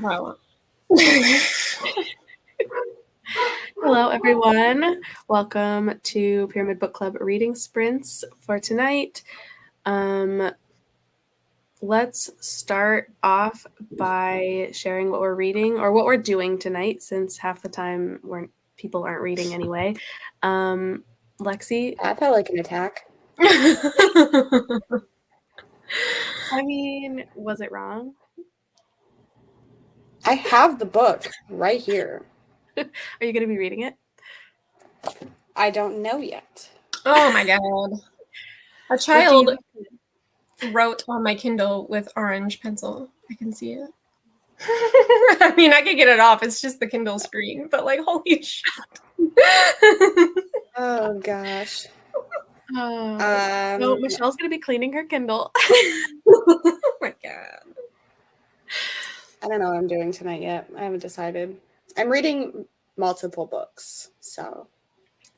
Wow. Hello, everyone. Welcome to Pyramid Book Club reading sprints for tonight. Let's start off by sharing what we're reading or what we're doing tonight, since half the time people aren't reading anyway. Lexi? That felt like an attack. I mean, was it wrong? I have the book right here. Are you going to be reading it? I don't know yet. Oh my god. A child wrote on my Kindle with orange pencil. I can see it. I mean, I could get it off. It's just the Kindle screen, but like, holy shit. Oh gosh. So Michelle's going to be cleaning her Kindle. Oh my god. I don't know what I'm doing tonight yet. I haven't decided. I'm reading multiple books. So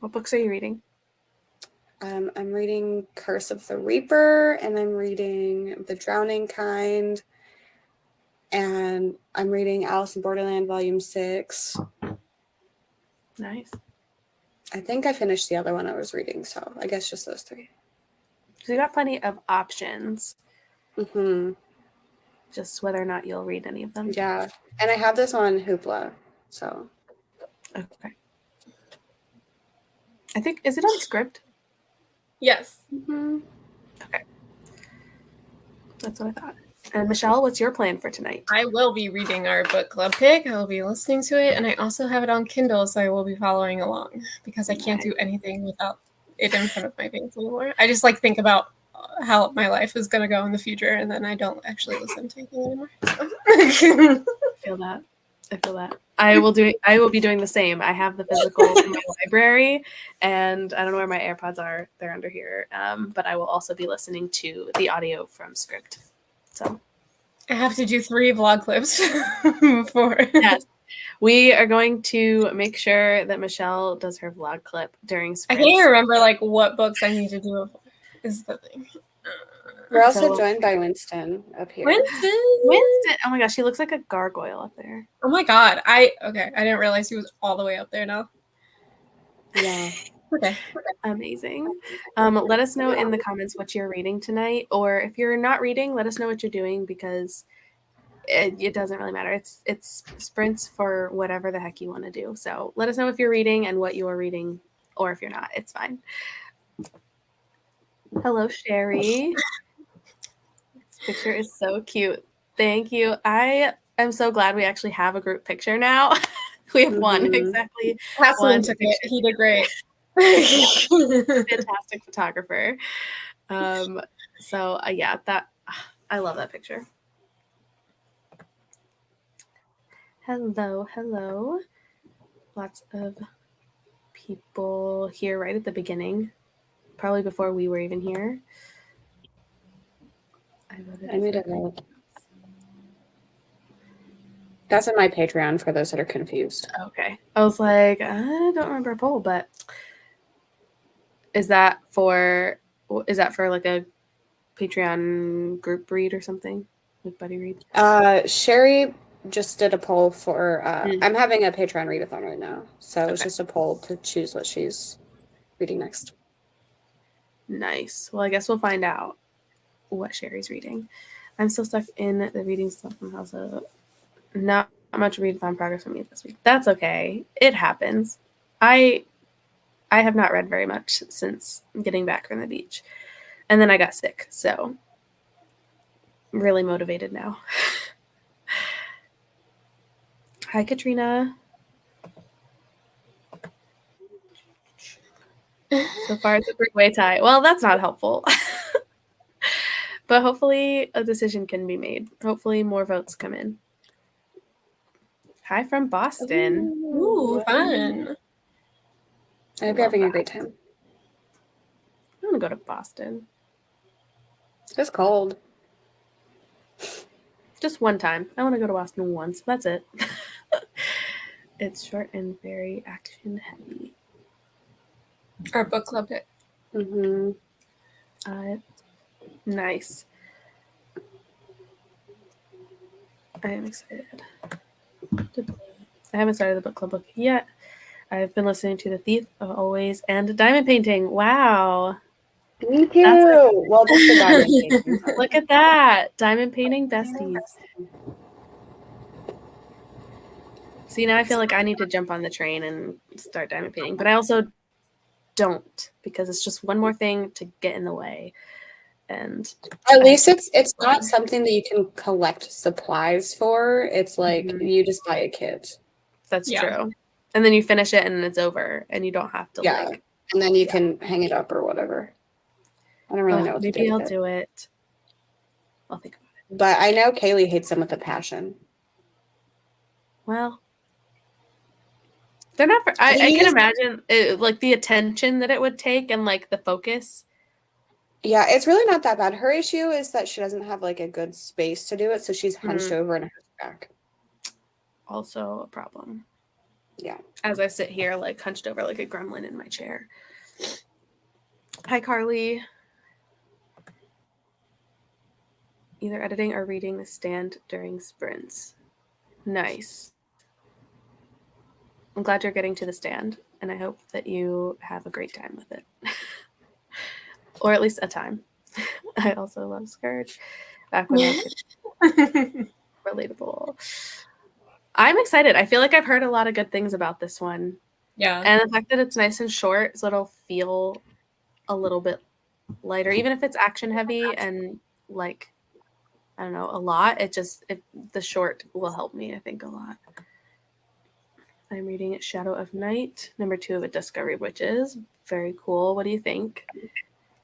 What books are you reading? I'm reading Curse of the Reaper, and I'm reading The Drowning Kind, and I'm reading Alice in Borderland Volume 6. Nice. I think I finished the other one I was reading, so I guess just those three. So you got plenty of options. Mm-hmm. Just whether or not you'll read any of them. Yeah, and I have this on Hoopla, so. Okay. I think, is it on Script? Yes. Mm-hmm. Okay. That's what I thought. And Michelle, what's your plan for tonight? I will be reading our book club pick. I will be listening to it, and I also have it on Kindle, so I will be following along because I can't do anything without it in front of my face anymore. I just think about how my life is going to go in the future, and then I don't actually listen to anything anymore. So. I feel that. I will be doing the same. I have the physical in my library, and I don't know where my AirPods are. They're under here. But I will also be listening to the audio from Script. So I have to do 3 vlog clips for. Yes. We are going to make sure that Michelle does her vlog clip during sprints. I can't even remember what books I need to do is the thing. We're also joined by Winston up here. Winston! Oh my gosh, he looks like a gargoyle up there. Oh my god. I didn't realize he was all the way up there now. Yeah. Okay. Amazing. Let us know in the comments what you're reading tonight, or if you're not reading, let us know what you're doing, because it doesn't really matter. It's sprints for whatever the heck you want to do. So let us know if you're reading and what you are reading, or if you're not, it's fine. Hello, Sherry. This picture is so cute. Thank you. I am so glad we actually have a group picture now. We have one, exactly. One took it. He did great. Fantastic photographer. So yeah, I love that picture. Hello. Lots of people here right at the beginning, probably before we were even here. I made a vote. That's in my Patreon for those that are confused. Okay. I was like, I don't remember a poll, but is that for like a Patreon group read or something? Like buddy read? Sherry just did a poll for I'm having a Patreon readathon right now. So it's just a poll to choose what she's reading next. Nice. Well, I guess we'll find out what Sherry's reading. I'm still stuck in the reading stuff from House of. Not much readathon progress for me this week. That's okay. It happens. I have not read very much since getting back from the beach. And then I got sick, so I'm really motivated now. Hi, Katrina. So far, it's a three-way tie. Well, that's not helpful. But hopefully a decision can be made. Hopefully more votes come in. Hi from Boston. Ooh, fun. I hope you're having a great time. I want to go to Boston. It's cold. Just one time. I want to go to Boston once. That's it. It's short and very action heavy. Our book club it. Nice. I am excited. I haven't started the book club book yet. I've been listening to The Thief of Always and Diamond Painting. Wow. Me too. Well, just the diamond painting. Look at that. Diamond Painting besties. See, now I feel like I need to jump on the train and start diamond painting, but I also don't because it's just one more thing to get in the way. And At least it's not something that you can collect supplies for. It's like you just buy a kit. That's true. And then you finish it and it's over and you don't have to like. And then you can hang it up or whatever. I don't really know what to do. Maybe I'll do it. I'll think about it. But I know Kaylee hates them with a passion. Well, they're not. I can imagine it, like the attention that it would take and like the focus. Yeah, it's really not that bad. Her issue is that she doesn't have like a good space to do it, so she's hunched over and back. Also a problem. Yeah. As I sit here, like hunched over like a gremlin in my chair. Hi, Carly. Either editing or reading The Stand during sprints. Nice. I'm glad you're getting to The Stand, and I hope that you have a great time with it. Or at least a time. I also love Scourge. Back when I was relatable. I'm excited. I feel like I've heard a lot of good things about this one. Yeah. And the fact that it's nice and short, so it'll feel a little bit lighter, even if it's action heavy and like, I don't know, a lot. The short will help me, I think, a lot. I'm reading Shadow of Night, number 2 of A Discovery Witches. Very cool. What do you think?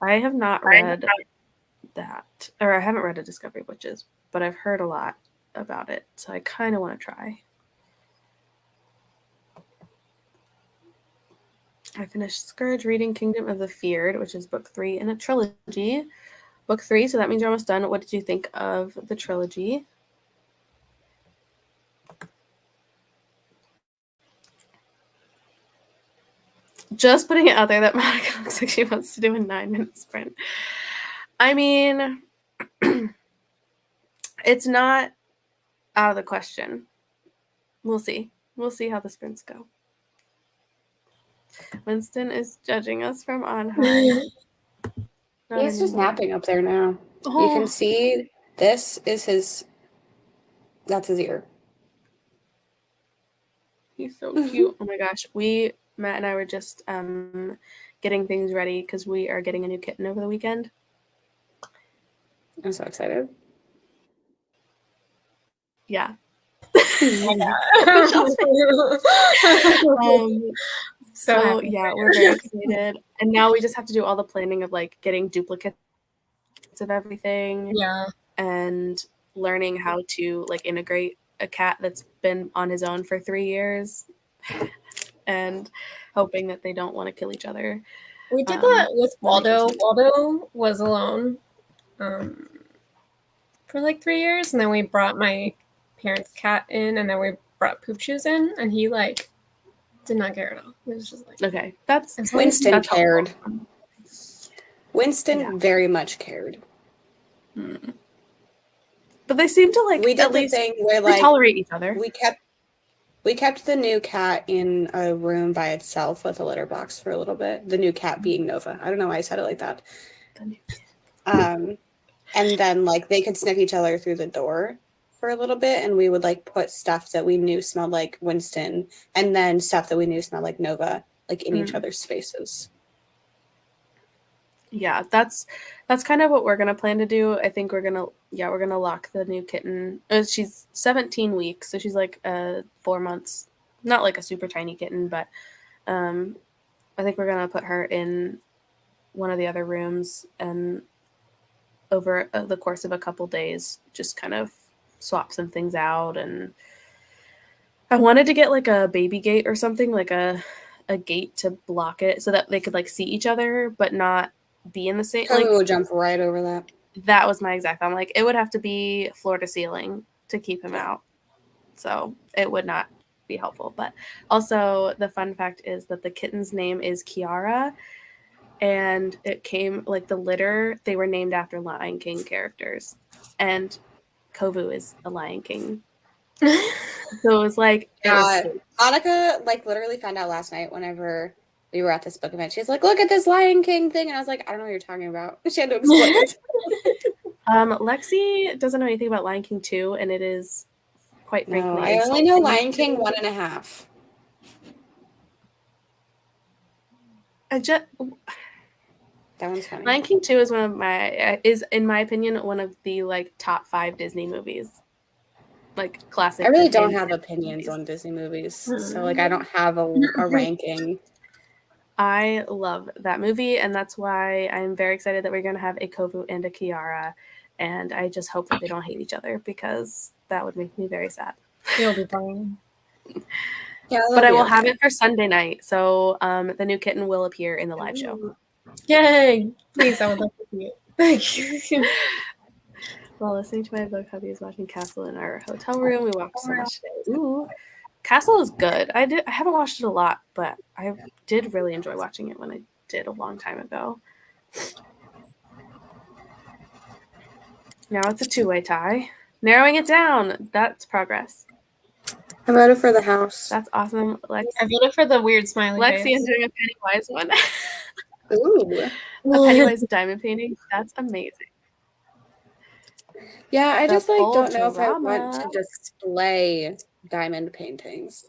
I have not read that, or I haven't read A Discovery Witches, but I've heard a lot about it, so I kind of want to try. I finished Scourge, reading Kingdom of the Feared, which is book 3 in a trilogy. Book 3, so that means you're almost done. What did you think of the trilogy? Just putting it out there that Monica looks like she wants to do a 9-minute sprint. I mean, it's not out of the question. We'll see. We'll see how the sprints go. Winston is judging us from on high. He's just napping up there now. Oh. You can see this is that's his ear. He's so cute. Oh my gosh. Matt and I were just getting things ready because we are getting a new kitten over the weekend. I'm so excited. Yeah. So yeah, we're very excited. And now we just have to do all the planning of like getting duplicates of everything. Yeah. And learning how to like integrate a cat that's been on his own for 3 years. And hoping that they don't want to kill each other. We did that with Waldo. Waldo was alone for like 3 years, and then we brought my parents' cat in, and then we brought Poop Shoes in, and he like did not care at all. It was just like, okay, that's Winston cared. Winston very much cared. But they seem to like we did the thing where like tolerate each other. We kept the new cat in a room by itself with a litter box for a little bit. The new cat being Nova. I don't know why I said it like that. And then like they could sniff each other through the door for a little bit, and we would like put stuff that we knew smelled like Winston and then stuff that we knew smelled like Nova like in each other's spaces. Yeah, that's kind of what we're gonna plan to do. I think we're gonna lock the new kitten. She's 17 weeks, so she's like 4 months. Not like a super tiny kitten, but I think we're gonna put her in one of the other rooms and over the course of a couple days, just kind of swap some things out. And I wanted to get like a baby gate or something, like a gate to block it so that they could like see each other, but not be in the same. Like, will jump right over that. That was my exact. I'm like, it would have to be floor to ceiling to keep him out, so it would not be helpful. But also, the fun fact is that the kitten's name is Kiara, and it came like the litter. They were named after Lion King characters, and Kovu is a Lion King So it was like, Monica like literally found out last night whenever we were at this book event. She's like, "Look at this Lion King thing," and I was like, "I don't know what you're talking about." She had to explain it. Lexi doesn't know anything about Lion King 2, and it is quite frankly. No, I only know Lion King 1.5. That one's funny. Lion King 2 is in my opinion, one of the like top 5 Disney movies. Like classic. I really don't have opinions on Disney movies, so like I don't have a ranking. I love that movie, and that's why I'm very excited that we're going to have a Kovu and a Kiara, and I just hope that they don't hate each other because that would make me very sad. You'll be fine. Yeah, but I will have it for Sunday night, so the new kitten will appear in the live show. Yay! Please, I would love to see it. Thank you. While listening to my book, hubby's watching Castle in our hotel room. We watched so much today. Ooh, Castle is good. I haven't watched it a lot, but I did really enjoy watching it when I did a long time ago. Now it's a 2-way tie. Narrowing it down. That's progress. I voted for the house. That's awesome. I voted for the weird smiley Lexi face. is doing a Pennywise one. Ooh. A Pennywise diamond painting. That's amazing. Yeah, I just like don't know if I want to display diamond paintings.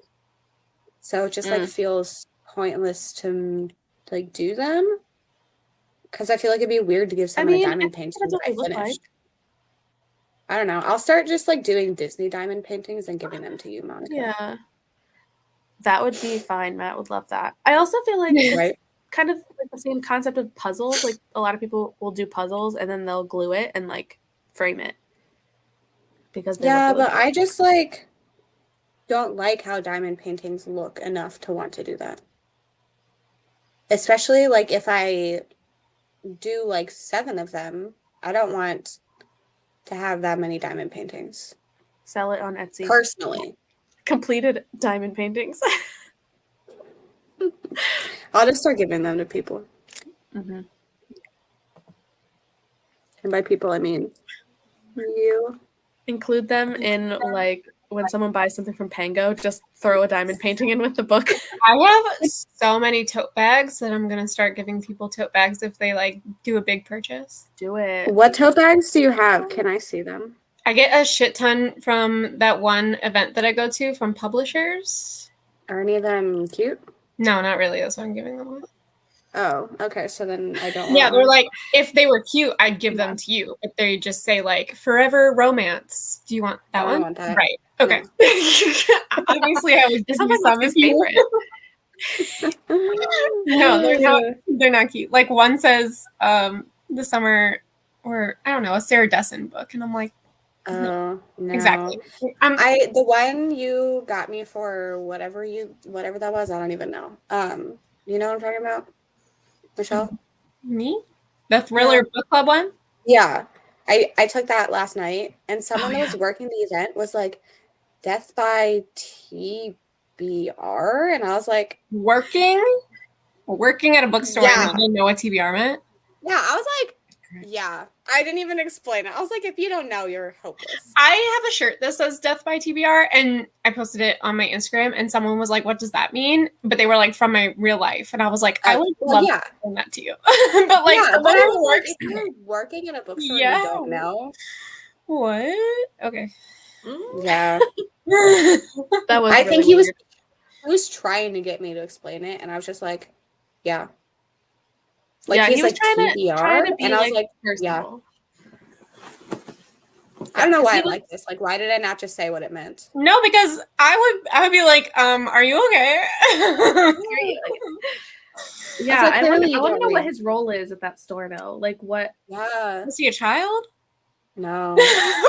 So it just like feels pointless to like do them. Because I feel like it'd be weird to give someone a diamond painting that I finished. I don't know. I'll start just like doing Disney diamond paintings and giving them to you, Monica. Yeah. That would be fine. Matt would love that. I also feel like it's kind of like the same concept of puzzles. Like a lot of people will do puzzles and then they'll glue it and like frame it. Because but I just like don't like how diamond paintings look enough to want to do that. Especially like if I do like 7 of them, I don't want to have that many diamond paintings. Sell it on Etsy. Personally. Completed diamond paintings. I'll just start giving them to people. Mm-hmm. And by people, I mean you. Include them in like when someone buys something from Pango, just throw a diamond painting in with the book. I have so many tote bags that I'm gonna start giving people tote bags if they like do a big purchase. Do it. What tote bags do you have? Can I see them? I get a shit ton from that one event that I go to from publishers. Are any of them cute? No, not really. That's why I'm giving them away. Oh, okay. So then I don't. Yeah, they're like, if they were cute, I'd give them to you. But they just say like, forever romance. Do you want that one? I want that. Right. Okay. No. Obviously, I would give you some if you favorite. No, they're not cute. Like one says, the summer, or I don't know, a Sarah Dessen book, and I'm like, oh no. Exactly. The one you got me for whatever that was, I don't even know. You know what I'm talking about? Michelle? Me? The thriller book club one? Yeah. I took that last night, and someone that was working the event was like, Death by TBR, and I was like, working at a bookstore and I didn't know what TBR meant? Yeah, I was like, yeah. I didn't even explain it. I was like, if you don't know, you're hopeless. I have a shirt that says Death by TBR, and I posted it on my Instagram, and someone was like, what does that mean? But they were like, from my real life. And I was like, I would love to explain that to you. But like, but I was like, if you're working in a bookstore and you don't know. What? Okay. Yeah. That was I really think he weird. was trying to get me to explain it, and I was just like, yeah. Like, yeah, he's he was like trying to be and I was like, personable. I don't know why I like this. Like, why did I not just say what it meant? No, because I would be like, are you okay? Yeah, I want to know what his role is at that store though. Like what? Yeah. Is he a child? No.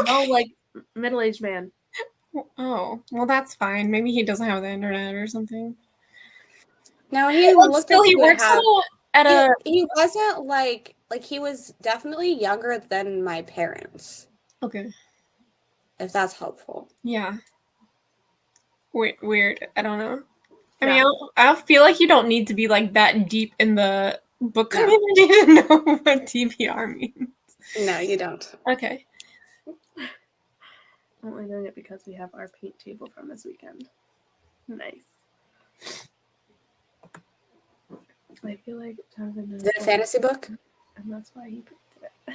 No, like middle-aged man. Oh, well, that's fine. Maybe he doesn't have the internet or something. No, he looked still like he works at a. He wasn't like he was definitely younger than my parents. Okay. If that's helpful. Yeah. Weird. I don't know. I mean, I feel like you don't need to be like that deep in the book community to know what TBR means. No, you don't. Okay. I'm only doing it because we have our paint table from this weekend. Nice. I feel like Jonathan knows Is it a fantasy book? and that's why he picked it.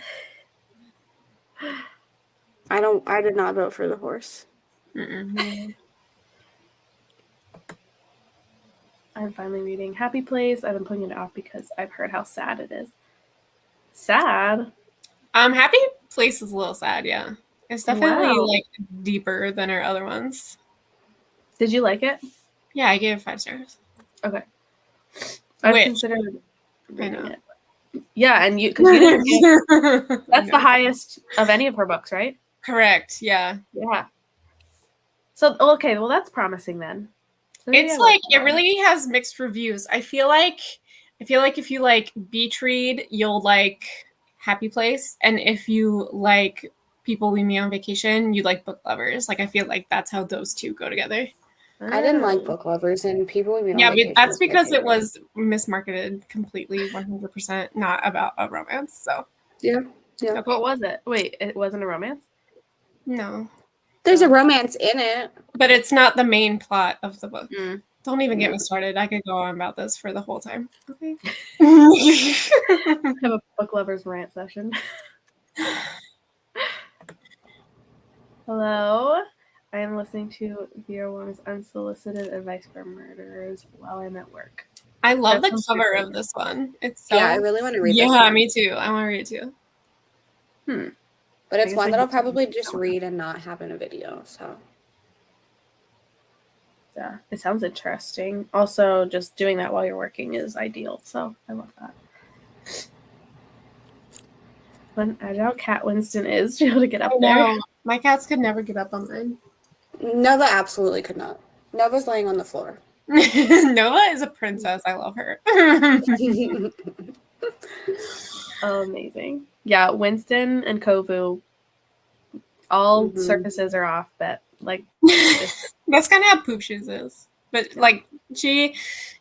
I did not vote for the horse. Mm-mm. I'm finally reading Happy Place. I've been putting it off because I've heard how sad it is. Sad? Happy Place is a little sad, yeah. It's definitely Wow. like deeper than our other ones. Did you like it? Yeah, I gave it 5 stars. Okay. I've Which, considered I reading know. it. Yeah, and you because you didn't give, that's No. the highest of any of her books, right? Correct, yeah. Yeah. So okay, well that's promising then. So maybe It's I will like try it really has mixed reviews. I feel like if you like beach read, you'll like Happy Place, and if you like People Leave Me on Vacation, you like Book Lovers. Like I feel like that's how those two go together. I didn't like Oh. Book Lovers, and People Leave Me on Yeah, but Vacation that's was my because it favorite. was mismarketed completely, 100%, not about a romance. So Yeah. What was it? Wait, it wasn't a romance? no, There's a romance in it. but it's not the main plot of the book. Mm. Don't even get me started. I could go on about this for the whole time. Okay. Have a book lovers rant session. Hello. I am listening to Vera Wong's Unsolicited Advice for Murderers while I'm at work. I love That the sounds cover great. of this one. It's so Yeah, I really want to read this yeah, one. me too. I want to read it too. But I it's guess one I that I'll could try probably that just one. read and not have in a video. So Yeah, it sounds interesting. Also, just doing that while you're working is ideal. So I love that. What an agile cat Winston is to be able to get up I there. know. My cats could never get up on mine. Nova absolutely could not. Nova's laying on the floor. Nova is a princess. I love her. Oh, amazing. Yeah, Winston and Kovu, all Mhm. surfaces are off, but like That's kind of how Poop Shoes is. But like she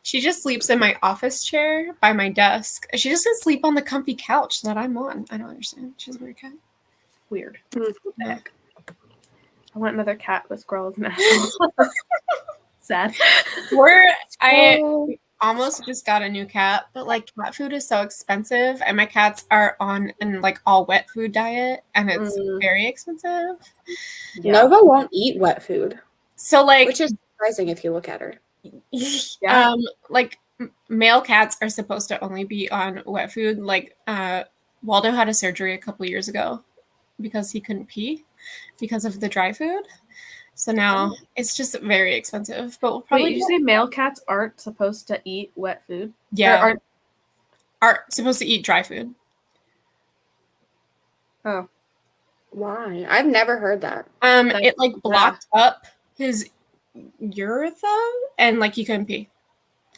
just sleeps in my office chair by my desk. She doesn't sleep on the comfy couch that I'm on. I don't understand. She's a weird cat. weird. Mhm. What the heck? I want another cat with squirrels and assholes. Sad. I Oh, almost just got a new cat, but like cat food is so expensive, and my cats are on an like all wet food diet, and it's very expensive. Yeah. Nova won't eat wet food, So like, which is surprising if you look at her. Yeah. Like male cats are supposed to only be on wet food. Like Waldo had a surgery a couple years ago because he couldn't pee because of the dry food. So now it's just very expensive. But we'll probably Wait, you say male cats aren't supposed to eat wet food? yeah, Or are supposed to eat dry food. oh, Why? I've never heard that. It like blocked up his urethra and like he couldn't pee.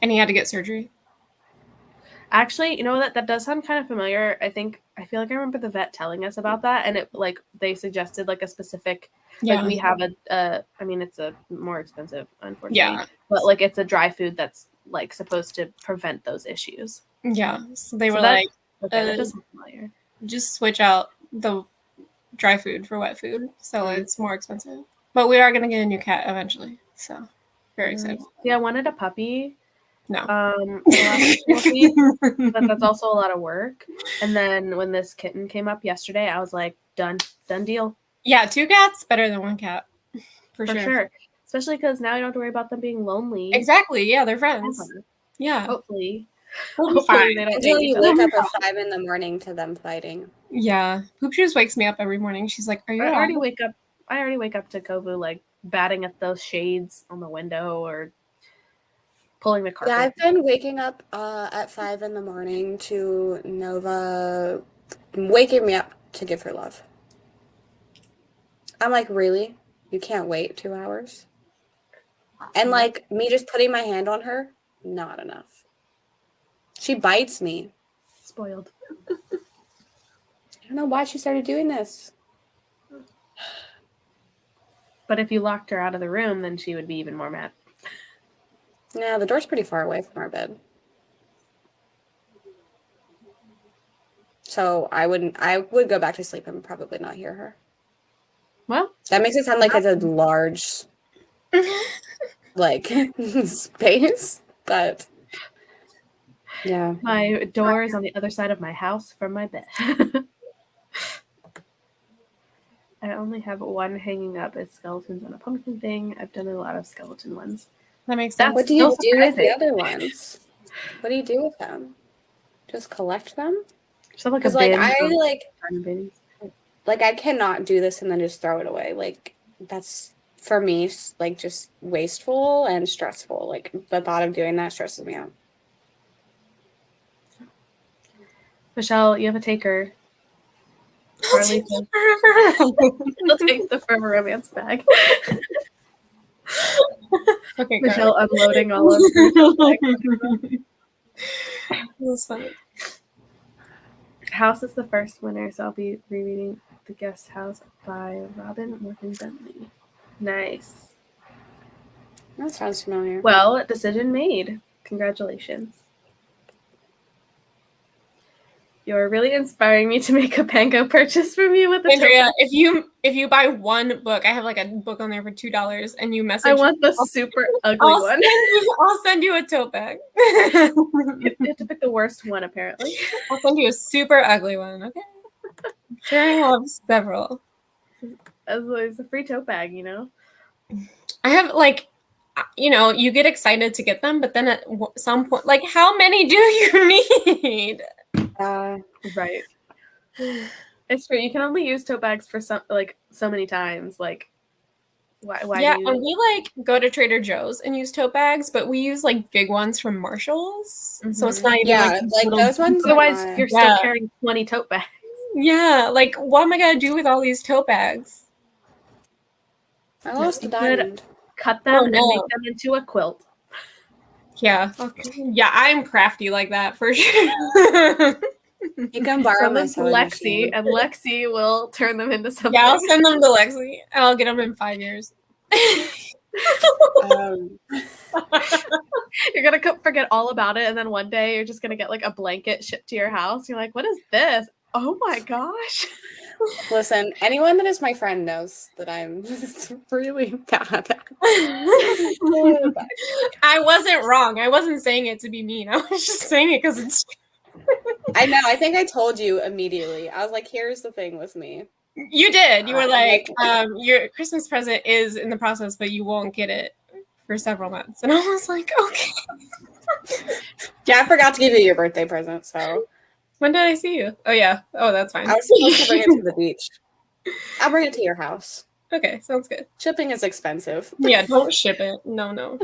And he had to get surgery. actually, you know that does sound kind of familiar. I feel like I remember the vet telling us about that, and it like they suggested like a specific like we have a I mean it's a more expensive unfortunately, but like it's a dry food that's like supposed to prevent those issues. Yeah, so they were that, like, okay, that does sound familiar. Just switch out the dry food for wet food, so it's more expensive. But we are gonna get a new cat eventually, so very excited. Yeah, I wanted a puppy. No. But that's also a lot of work. And then when this kitten came up yesterday, I was like, done deal. Yeah, 2 cats better than 1 cat. For sure. Especially because now you don't have to worry about them being lonely. Exactly. Yeah, they're friends. Yeah. Hopefully. Hopefully they don't until you wake up at 5 a.m. to them fighting. Yeah. Poop Shoes wakes me up every morning. She's like, "Are you?" I already wake up to Kovu like batting at those shades on the window or pulling the carpet. Yeah, I've been waking up at 5 a.m. to Nova waking me up to give her love. I'm like, really? You can't wait 2 hours? And like me just putting my hand on her, not enough. She bites me. Spoiled. I don't know why she started doing this. But if you locked her out of the room, then she would be even more mad. Yeah, the door's pretty far away from our bed. So I would go back to sleep and probably not hear her. Well, That makes it sound like it's a large, like, space, but yeah. my door is on the other side of my house from my bed. I only have one hanging up. It's skeletons on a pumpkin thing. I've done a lot of skeleton ones. That makes sense. What do you so do with the surprising. other ones? What do you do with them? Just collect them? Just have like a Because like bin I of like tiny babies. like I cannot do this and then just throw it away. Like that's for me like just wasteful and stressful. Like the thought of doing that stresses me out. Michelle, you have a taker. Carly, she'll take the Forever Romance bag. Okay, Michelle unloading all of her. That's funny. House is the first winner, so I'll be rereading The Guest House by Robin Morgan Bentley. Nice. That sounds familiar. Well, decision made. Congratulations. You're really inspiring me to make a Pango purchase from you with the Andrea, if you buy one book, I have like a book on there for $2, and you message. I want the super ugly one. I'll send you a tote bag. You have to pick the worst one, apparently. I'll send you a super ugly one. Okay. Sure, I have several. It's a free tote bag, you know. I have like, you get excited to get them, but then at some point, like, how many do you need? Right. It's true. You can only use tote bags for so many times. Like, why? Yeah, and we like go to Trader Joe's and use tote bags, but we use like big ones from Marshalls, so it's not even like those ones. Otherwise, you're still carrying 20 tote bags. Yeah, like what am I gonna do with all these tote bags? I lost a diamond. Cut them and make them into a quilt. Yeah. Okay. Yeah, I'm crafty like that for sure. You can borrow my sewing Lexi, and Lexi will turn them into something. Yeah, I'll send them to Lexi, and I'll get them in 5 years. You're gonna forget all about it, and then one day you're just gonna get like a blanket shipped to your house. You're like, "What is this? Oh my gosh!" Listen, anyone that is my friend knows that I'm really bad. I wasn't wrong. I wasn't saying it to be mean. I was just saying it because it's. I know. I think I told you immediately. I was like, "Here's the thing with me." You did. You were like, your Christmas present is in the process, but you won't get it for several months. And I was like, okay. Yeah, I forgot to give you your birthday present, so. When did I see you? Oh, yeah. Oh, that's fine. I was supposed to bring it to the beach. I'll bring it to your house. Okay, sounds good. Shipping is expensive. Yeah, don't ship it. No.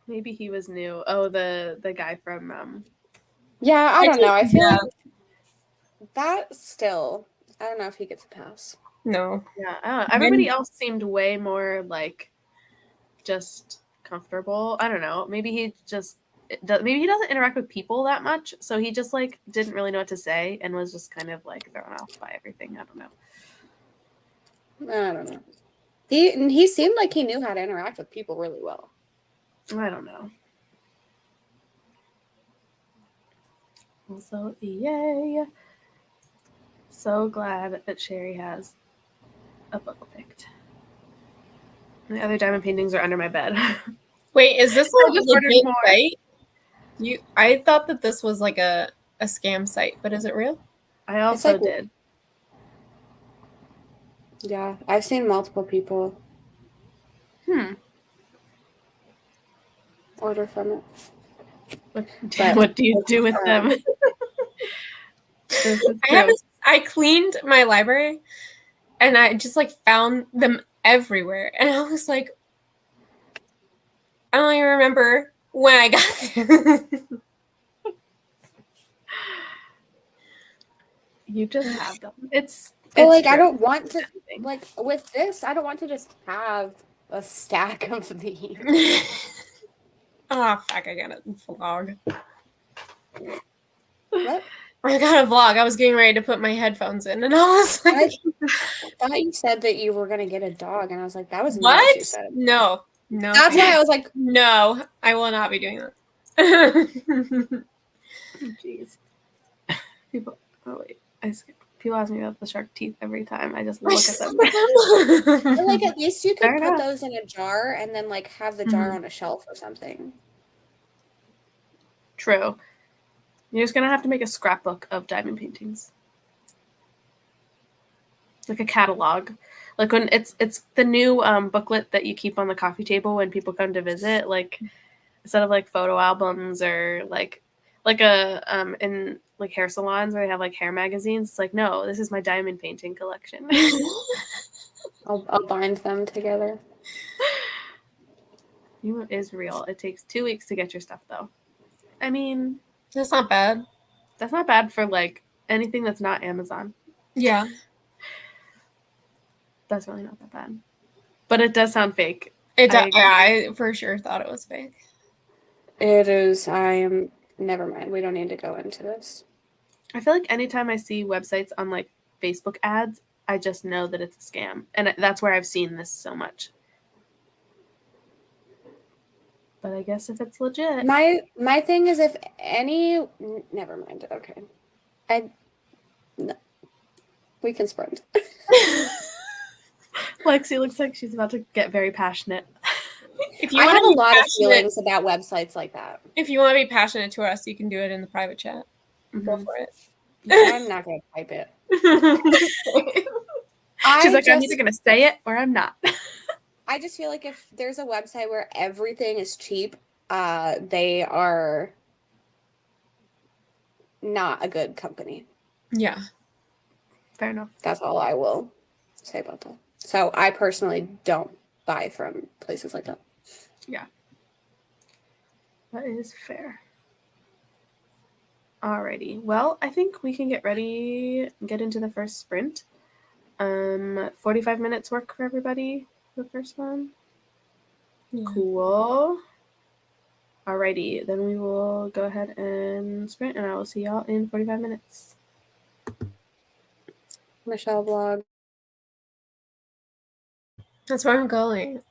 Maybe he was new. Oh, the guy from Yeah, I don't know. I feel like that still. I don't know if he gets a pass. No. Yeah, I don't know. Everybody else seemed way more like just comfortable. I don't know. Maybe he doesn't interact with people that much, so he just like didn't really know what to say and was just kind of like thrown off by everything. I don't know. He seemed like he knew how to interact with people really well. I don't know. Also, yay! So glad that Sherry has a book picked. The other diamond paintings are under my bed. Wait, is this I just ordered more. Site? I thought that this was like a scam site, but is it real? I also did. Yeah, I've seen multiple people order from it. What do you do with them? I cleaned my library, and I just like found them everywhere, and I was like, I don't even remember when I got them. You just have them. It's like true. I don't want to like with this. I don't want to just have a stack of these. Oh fuck! I got a vlog. What? I got a vlog. I was getting ready to put my headphones in, and I was like, I thought you said that you were gonna get a dog, and I was like, that was what? Not what you said. No. That's why I was like, no, I will not be doing that. Jeez. People. Oh wait, I skipped people ask me about the shark teeth every time. I just look at them. But like at least you could Fair put enough. those in a jar and then like have the jar Mhm. on a shelf or something. True. You're just gonna have to make a scrapbook of diamond paintings, like a catalog. Like when it's the new booklet that you keep on the coffee table when people come to visit. Like instead of like photo albums or like a in like hair salons where they have like hair magazines. It's like, no, this is my diamond painting collection. I'll bind them together. You is real. It takes 2 weeks to get your stuff though. I mean, That's not bad. that's not bad for like anything that's not Amazon. Yeah. That's really not that bad. But it does sound fake. I for sure thought it was fake. It is. Never mind. We don't need to go into this. I feel like anytime I see websites on like Facebook ads, I just know that it's a scam. And that's where I've seen this so much. But I guess if it's legit. My thing is if any. Never mind. Okay. No. We can sprint. Lexi looks like she's about to get very passionate. If you I want have to a be lot of passionate, feelings about websites like that. if you want to be passionate to us, you can do it in the private chat. Go for it. I'm not going to type it. She's like, I'm either going to say it or I'm not. I just feel like if there's a website where everything is cheap, they are not a good company. Yeah. Fair enough. That's all I will say about that. So I personally don't buy from places like that. Yeah. That is fair. Alrighty. Well, I think we can get ready, get into the first sprint. 45 minutes work for everybody, the first one. Yeah. Cool. Alrighty, then we will go ahead and sprint, and I will see y'all in 45 minutes. Michelle vlog. That's where I'm going.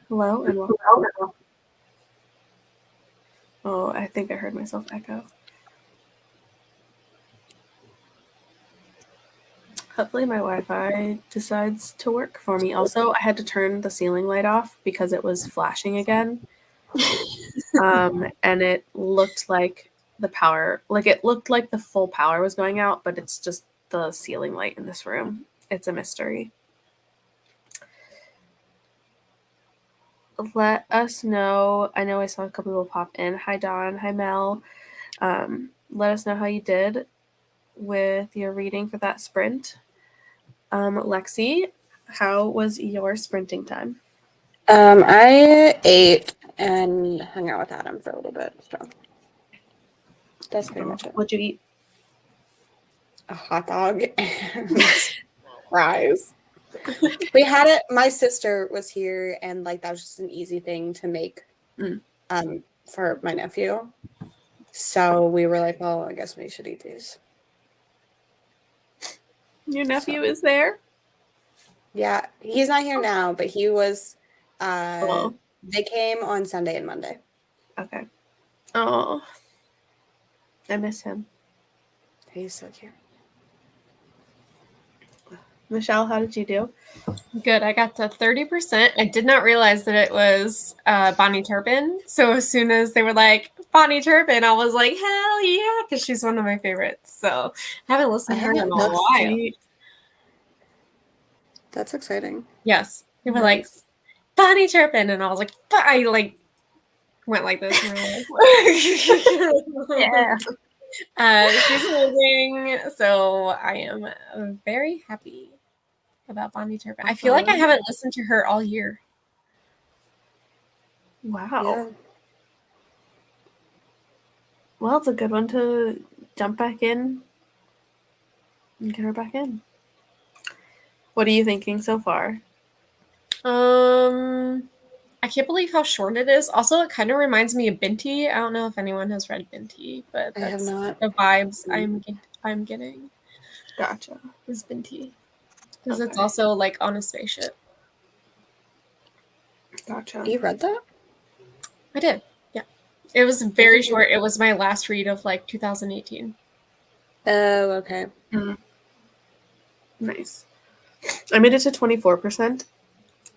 Hello and welcome. Oh, I think I heard myself echo. Hopefully my Wi-Fi decides to work for me. Also, I had to turn the ceiling light off because it was flashing again. And it looked like the power, like it looked like the full power was going out, but it's just the ceiling light in this room. It's a mystery. Let us know. I know I saw a couple people pop in. Hi, Dawn. Hi, Mel. Let us know how you did with your reading for that sprint. Lexi, how was your sprinting time? I ate and hung out with Adam for a little bit. So that's pretty much it. What'd you eat? A hot dog and fries. We had it. My sister was here, and like that was just an easy thing to make for my nephew. So we were like, well, I guess we should eat these. Your nephew is there? Yeah, he's not here now, but he was. They came on Sunday and Monday. Okay. Oh, I miss him. He's so cute. Michelle, how did you do? Good. I got to 30%. I did not realize that it was Bonnie Turpin. So as soon as they were like, Bonnie Turpin, I was like, hell yeah, because she's one of my favorites. So I haven't listened to her in a while. That's exciting. Yes. They were like, Bonnie Turpin. And I was like, I like went like this. Yeah. She's amazing. So I am very happy about Bonnie Turpin. I feel like I haven't listened to her all year. Wow. Yeah. Well, it's a good one to jump back in and get her back in. What are you thinking so far? I can't believe how short it is. Also, it kind of reminds me of Binti. I don't know if anyone has read Binti, but that's I have not. the vibes I'm getting. Gotcha. Is Binti. Because it's also like on a spaceship. Gotcha. You read that? I did. Yeah. It was very short. It was my last read of like 2018. Oh, okay. Nice. I made it to 24%.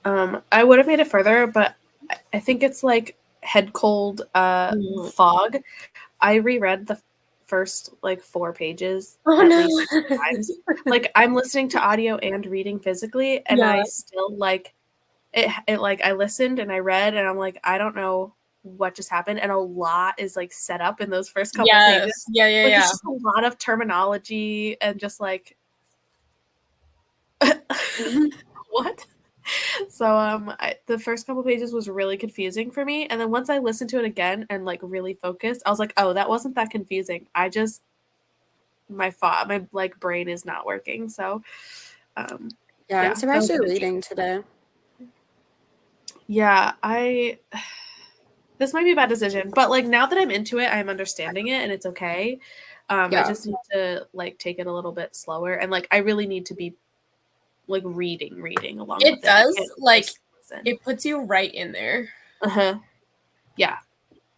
I would have made it further, but I think it's like head cold fog. I reread the first like 4 pages at least 6 times. Like I'm listening to audio and reading physically, and I still like it like I listened and I read and I'm like, I don't know what just happened, and a lot is like set up in those first couple pages. Yeah. It's just a lot of terminology and just like what? So the first couple pages was really confusing for me, and then once I listened to it again and like really focused, I was like, oh, that wasn't that confusing. I just my like brain is not working. So I'm surprised you're reading today. Yeah, this might be a bad decision, but like now that I'm into it, I'm understanding it and it's okay. I just need to like take it a little bit slower, and like I really need to be like reading along with it. It does like it puts you right in there. Yeah.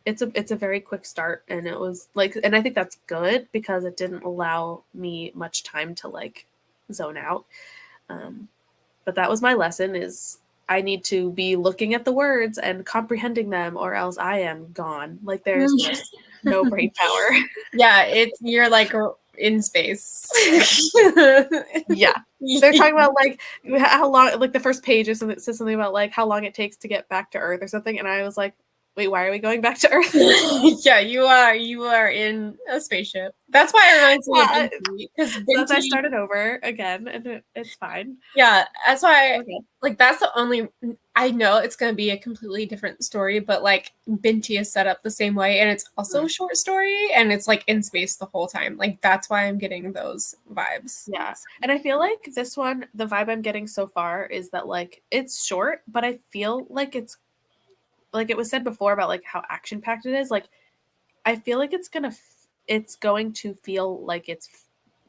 It's a very quick start, and it was like, and I think that's good because it didn't allow me much time to like zone out. But that was my lesson, is I need to be looking at the words and comprehending them, or else I am gone. Like there's just no brain power. Yeah, you're like in space. Yeah. They're talking about like how long, like the first page or something, it says something about like how long it takes to get back to Earth or something, and I was like, wait, why are we going back to Earth? Yeah, you are in a spaceship. That's why it reminds me of Binti, because I started over again, and it's fine. Yeah, that's why like that's the only, I know it's going to be a completely different story, but like Binti is set up the same way, and it's also a short story, and it's like in space the whole time. Like that's why I'm getting those vibes. Yeah, and I feel like this one, the vibe I'm getting so far is that like it's short, but I feel like it's like it was said before about like how action packed it is. Like I feel like it's going to feel like it's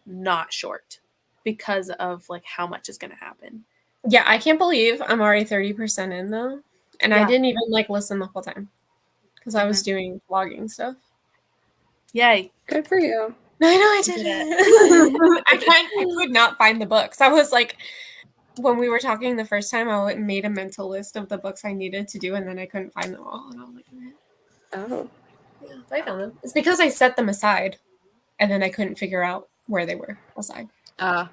not short because of like how much is going to happen. Yeah, I can't believe I'm already 30% in though. And I didn't even like listen the whole time because I was doing vlogging stuff. Yay. Good for you. I know I did it. I could not find the books. I was like, when we were talking the first time, I made a mental list of the books I needed to do, and then I couldn't find them all. And I was like, Oh. yeah, I found them. It's because I set them aside, and then I couldn't figure out where they were aside. Yeah.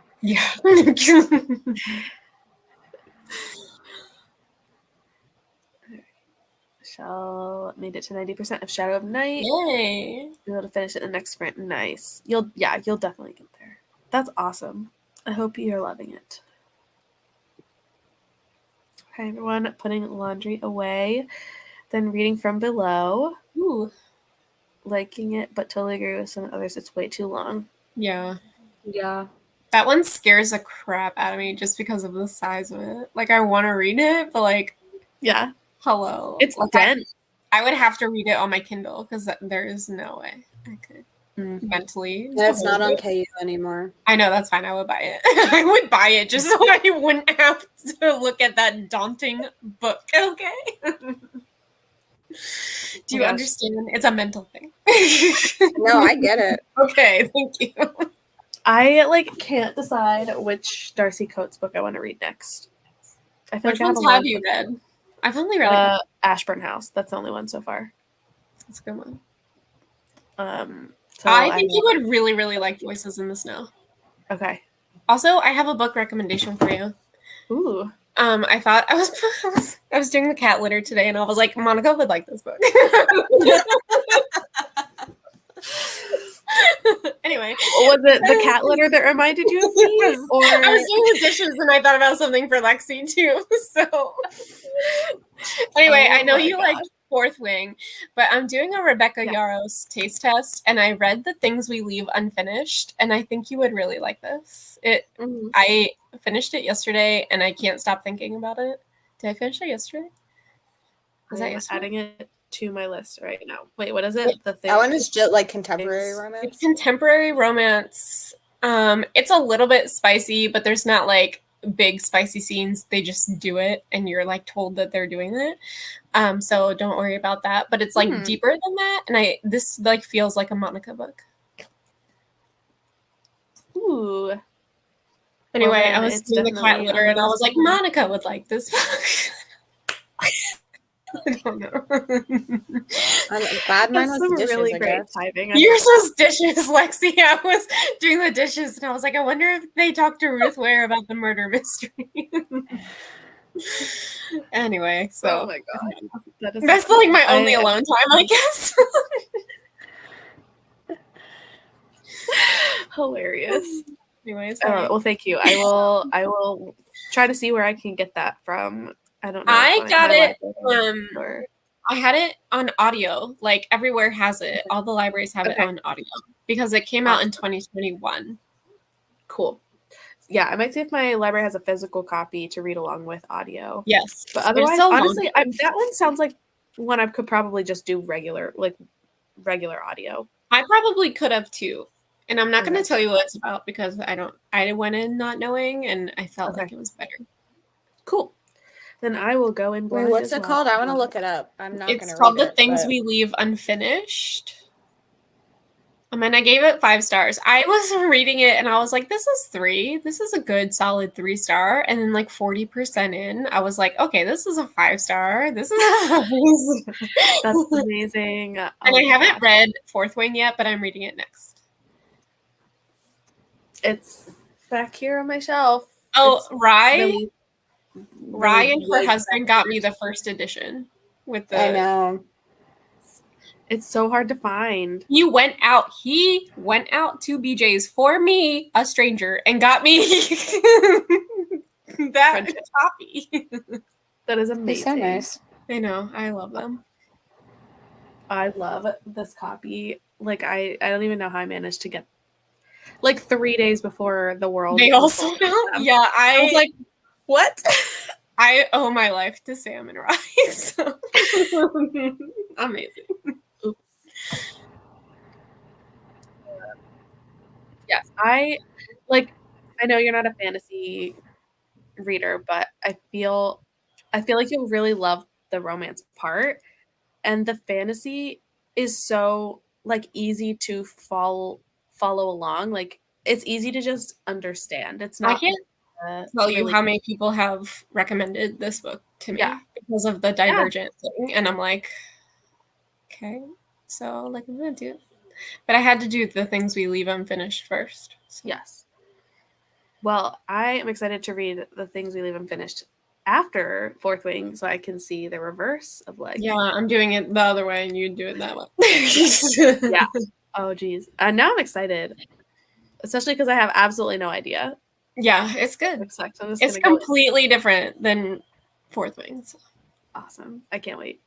Shell made it to 90% of Shadow of Night. Yay. Be able to finish it in the next sprint. Nice. You'll definitely get there. That's awesome. I hope you're loving it. Okay, everyone, putting laundry away. Then reading from below. Ooh. Liking it, but totally agree with some others. It's way too long. Yeah. Yeah. That one scares the crap out of me just because of the size of it. Like, I want to read it, but like, yeah. Hello. It's like, dense. I would have to read it on my Kindle because there is no way I could mentally. And it's not on KU anymore. I know, that's fine. I would buy it. I would buy it just so I wouldn't have to look at that daunting book. Okay. Do you understand? It's a mental thing. No, I get it. Okay, thank you. I like can't decide which Darcy Coates book I want to read next. I feel Which like ones have you read? I've only read Ashburn House. That's the only one so far. That's a good one. So I think you would really, really like Voices in the Snow. Okay. Also, I have a book recommendation for you. Ooh. I thought I was doing the cat litter today, and I was like, Monica would like this book. Anyway, was it the cat litter that reminded you of me? Or I was doing the dishes, and I thought about something for Lexi too. So anyway, I know you like Fourth Wing, but I'm doing a Rebecca Yarros taste test, and I read The Things We Leave Unfinished, and I think you would really like this. I finished it yesterday, and I can't stop thinking about it. Did I finish it yesterday? Was that yesterday? Adding it to my list right now. Wait, what is it? The thing. That one is just like contemporary romance. It's contemporary romance. It's a little bit spicy, but there's not like big spicy scenes. They just do it, and you're like told that they're doing it. So don't worry about that. But it's like deeper than that, and this like feels like a Monica book. Ooh. Anyway, I was doing the cat litter, and I was like, Monica would like this book. I don't know. I'm glad mine was dishes, really great typing. Yours was dishes, Lexi. I was doing the dishes, and I was like, I wonder if they talked to Ruth Ware about the murder mystery. Anyway, so oh my god, that's like my only alone time, I guess. Hilarious. Anyways, well, thank you. I will try to see where I can get that from. I don't know. I got it. I had it on audio. Like everywhere has it. All the libraries have it on audio because it came out in 2021. Cool. Yeah, I might see if my library has a physical copy to read along with audio. Yes, but otherwise, honestly, that one sounds like one I could probably just do regular audio. I probably could have too. And I'm not going to tell you what it's about because I went in not knowing, and I felt like it was better. Cool. Then I will go in blind. Wait, what's it called? I want to look it up. I'm not going to read it. It's called The Things We Leave Unfinished. I mean, I gave it 5 stars. I was reading it, and I was like, this is 3. This is a good, solid 3-star. And then, like, 40% in, I was like, okay, this is a 5-star. This is a That's amazing. And I haven't read Fourth Wing yet, but I'm reading it next. It's back here on my shelf. Oh, Rye and her husband got me the first edition with the. I know. It's so hard to find. He went out to BJ's for me, a stranger, and got me that copy. That is amazing. It's so nice. I know. I love them. I love this copy. Like I don't even know how I managed to get like 3 days before the world. They also know. Yeah, I was like, what? I owe my life to salmon rice. Amazing. Yes, I know you're not a fantasy reader, but I feel like you'll really love the romance part, and the fantasy is so like easy to follow along. Like it's easy to just understand. It's I not can't tell you really how many people have recommended this book to me because of the Divergent thing, and I'm like, okay, so like I'm gonna do it, but I had to do the things we leave unfinished first. So. Yes. Well, I am excited to read the things we leave unfinished after Fourth Wing, so I can see the reverse of like. Yeah, I'm doing it the other way, and you do it that way. Yeah. Oh, geez. Now I'm excited, especially because I have absolutely no idea. Yeah, it's good. It's completely different than Fourth Wing. So. Awesome. I can't wait.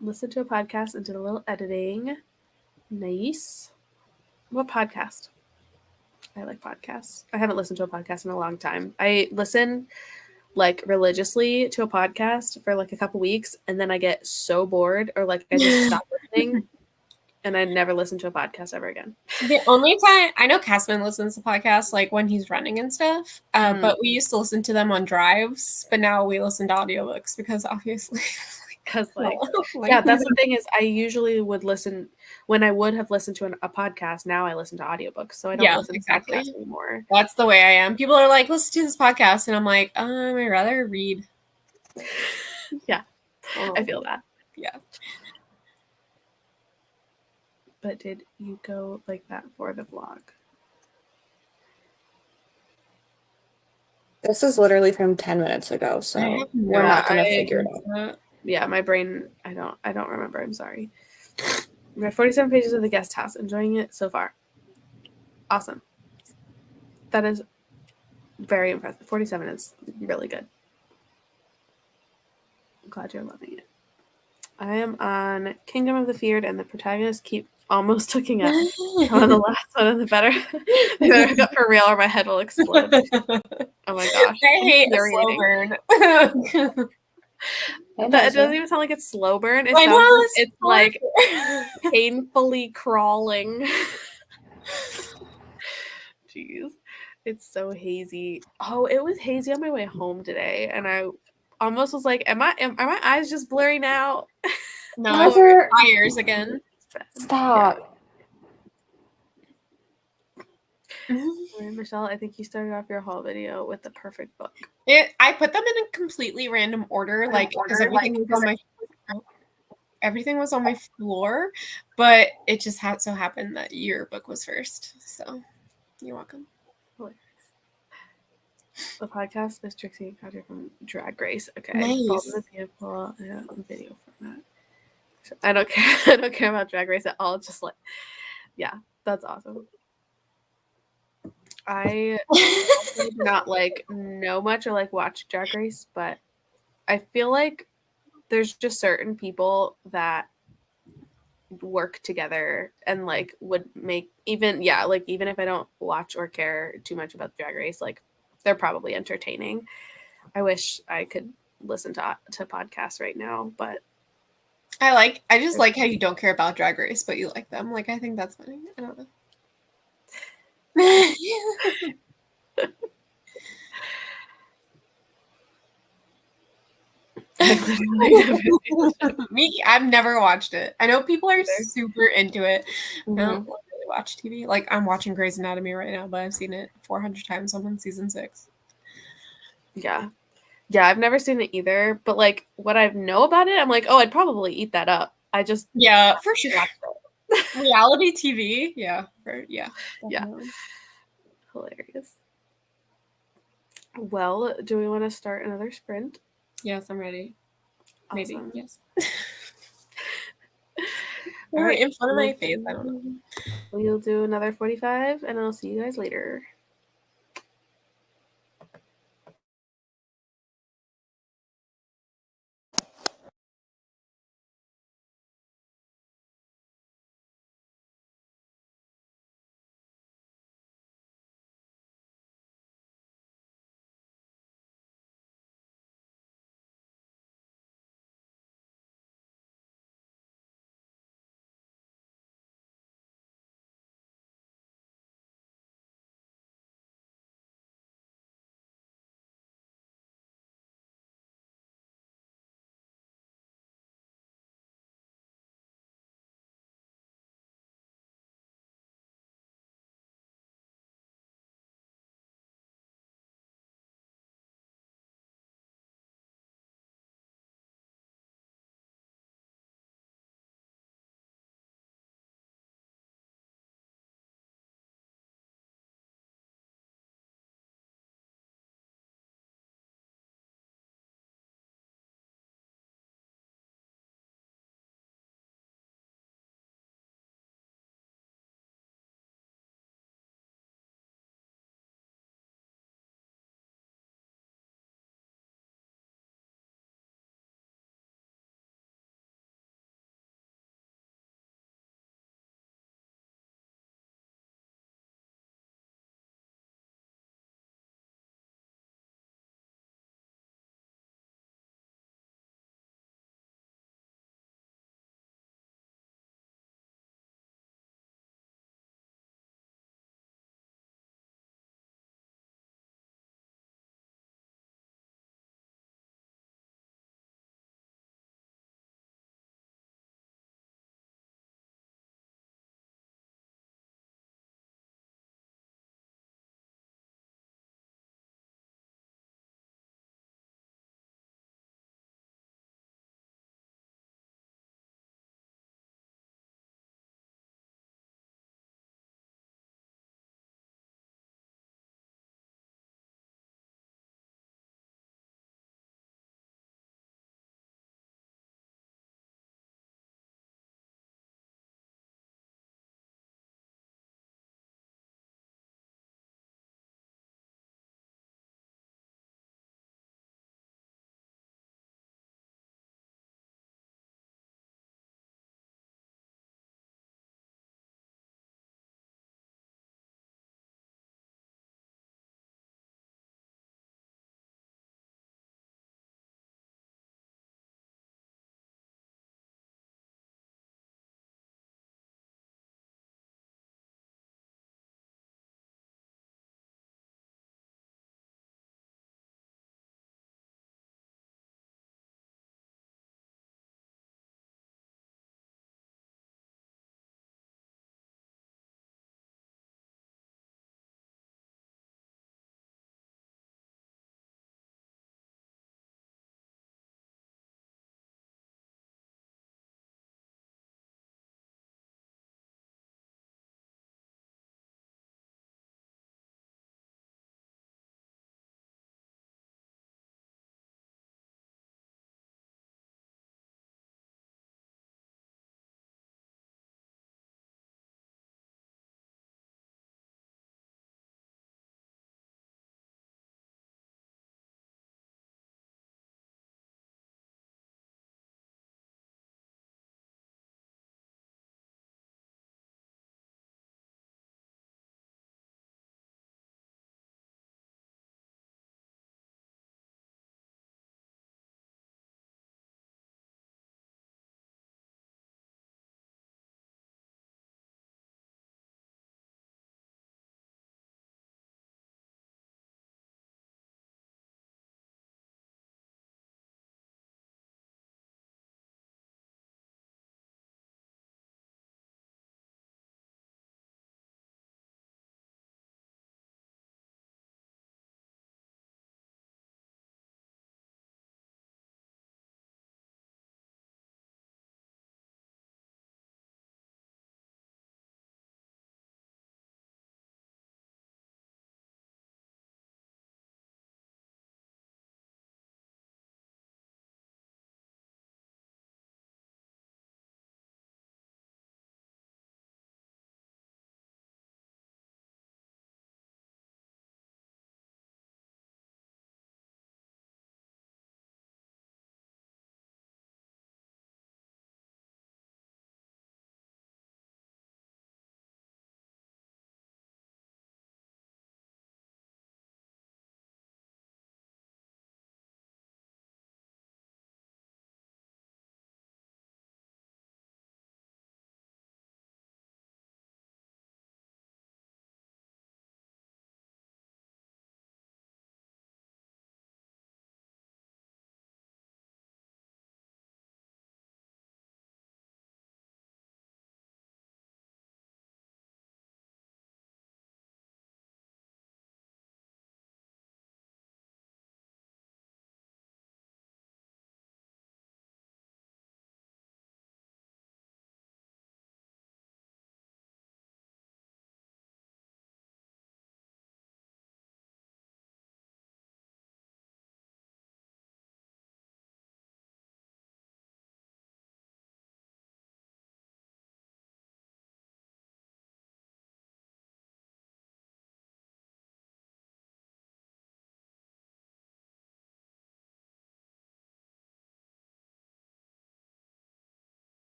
Listen to a podcast and did a little editing. Nice. What podcast? I like podcasts. I haven't listened to a podcast in a long time. I listen like religiously to a podcast for like a couple weeks, and then I get so bored, or like I just stop listening, and I never listen to a podcast ever again. The only time I know Casman listens to podcasts like when he's running and stuff, but we used to listen to them on drives, but now we listen to audiobooks because obviously because yeah, that's the thing is I usually would listen when I would have listened to a podcast. Now I listen to audiobooks, so I don't listen to podcasts anymore. That's the way I am. People are like, listen to this podcast, and I'm like, I'd rather read. Yeah, I feel that. Yeah. But did you go like that for the vlog? This is literally from 10 minutes ago, so we're not going to figure it out. Yeah, my brain, I don't remember. I'm sorry. We have 47 pages of the guest house. Enjoying it so far. Awesome. That is very impressive. 47 is really good. I'm glad you're loving it. I am on Kingdom of the Feared, and the protagonists keep almost looking up. On the last one, and the better go for real, or my head will explode. Oh my gosh! I hate a slow burn. It doesn't even sound like it's slow burn. It sounds like it's like painfully crawling. Jeez, it's so hazy. Oh, it was hazy on my way home today, and I almost was like, "Are my eyes just blurring out?" No, tires again. Stop. Michelle, I think you started off your haul video with the perfect book. I put them in a completely random order, because everything was on my floor, but it just so happened that your book was first. So you're welcome. The podcast is Trixie and Katja from Drag Race. Okay, nice. Beautiful video from that. So I don't care. I don't care about Drag Race at all. Just like, yeah, that's awesome. I do not know much or watch Drag Race, but I feel like there's just certain people that work together and would make even if I don't watch or care too much about Drag Race, they're probably entertaining. I wish I could listen to podcasts right now, but I just like how you don't care about Drag Race, but you like them. I think that's funny. I don't know. Me, I've never watched it. I know people are super into it. Mm-hmm. I don't really watch TV. I'm watching Grey's Anatomy right now, but I've seen it 400 times. I'm on season 6. Yeah, I've never seen it either. But what I know about it, I'm oh, I'd probably eat that up. I just for sure. Reality TV, yeah. Hilarious. Well, do we want to start another sprint? Yes, I'm ready. Awesome. Maybe, yes. All right, in front of my face, I don't know. We'll do another 45, and I'll see you guys later.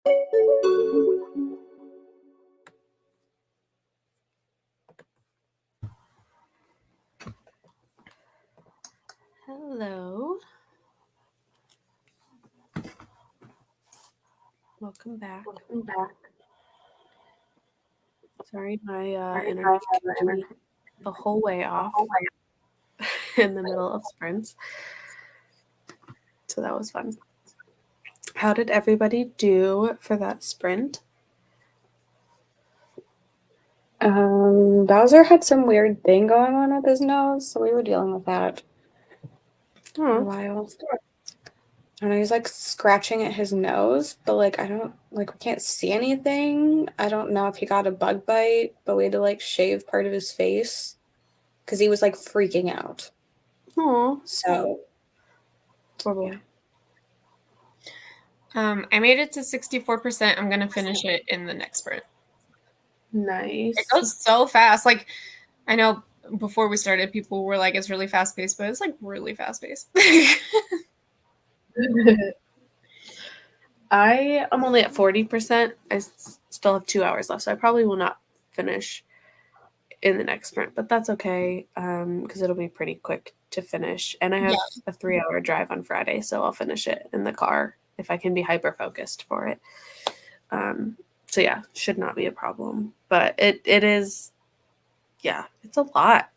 Hello. Welcome back. Sorry, my internet kicked me the whole way off in the middle of sprints. So that was fun. How did everybody do for that sprint? Bowser had some weird thing going on with his nose, so we were dealing with that for a while. I know he's like scratching at his nose, but like I don't like we can't see anything. I don't know if he got a bug bite, but we had to like shave part of his face because he was like freaking out. Oh, So horrible. I made it to 64%. I'm gonna finish it in the next sprint. Nice. It goes so fast. Like, I know before we started, people were like, "It's really fast paced," but it's like really fast paced. I am only at 40%. I still have 2 hours left, so I probably will not finish in the next sprint, but that's okay because it'll be pretty quick to finish. And I have a 3-hour drive on Friday, so I'll finish it in the car if I can be hyper focused for it. So yeah, should not be a problem. But it is, yeah, it's a lot.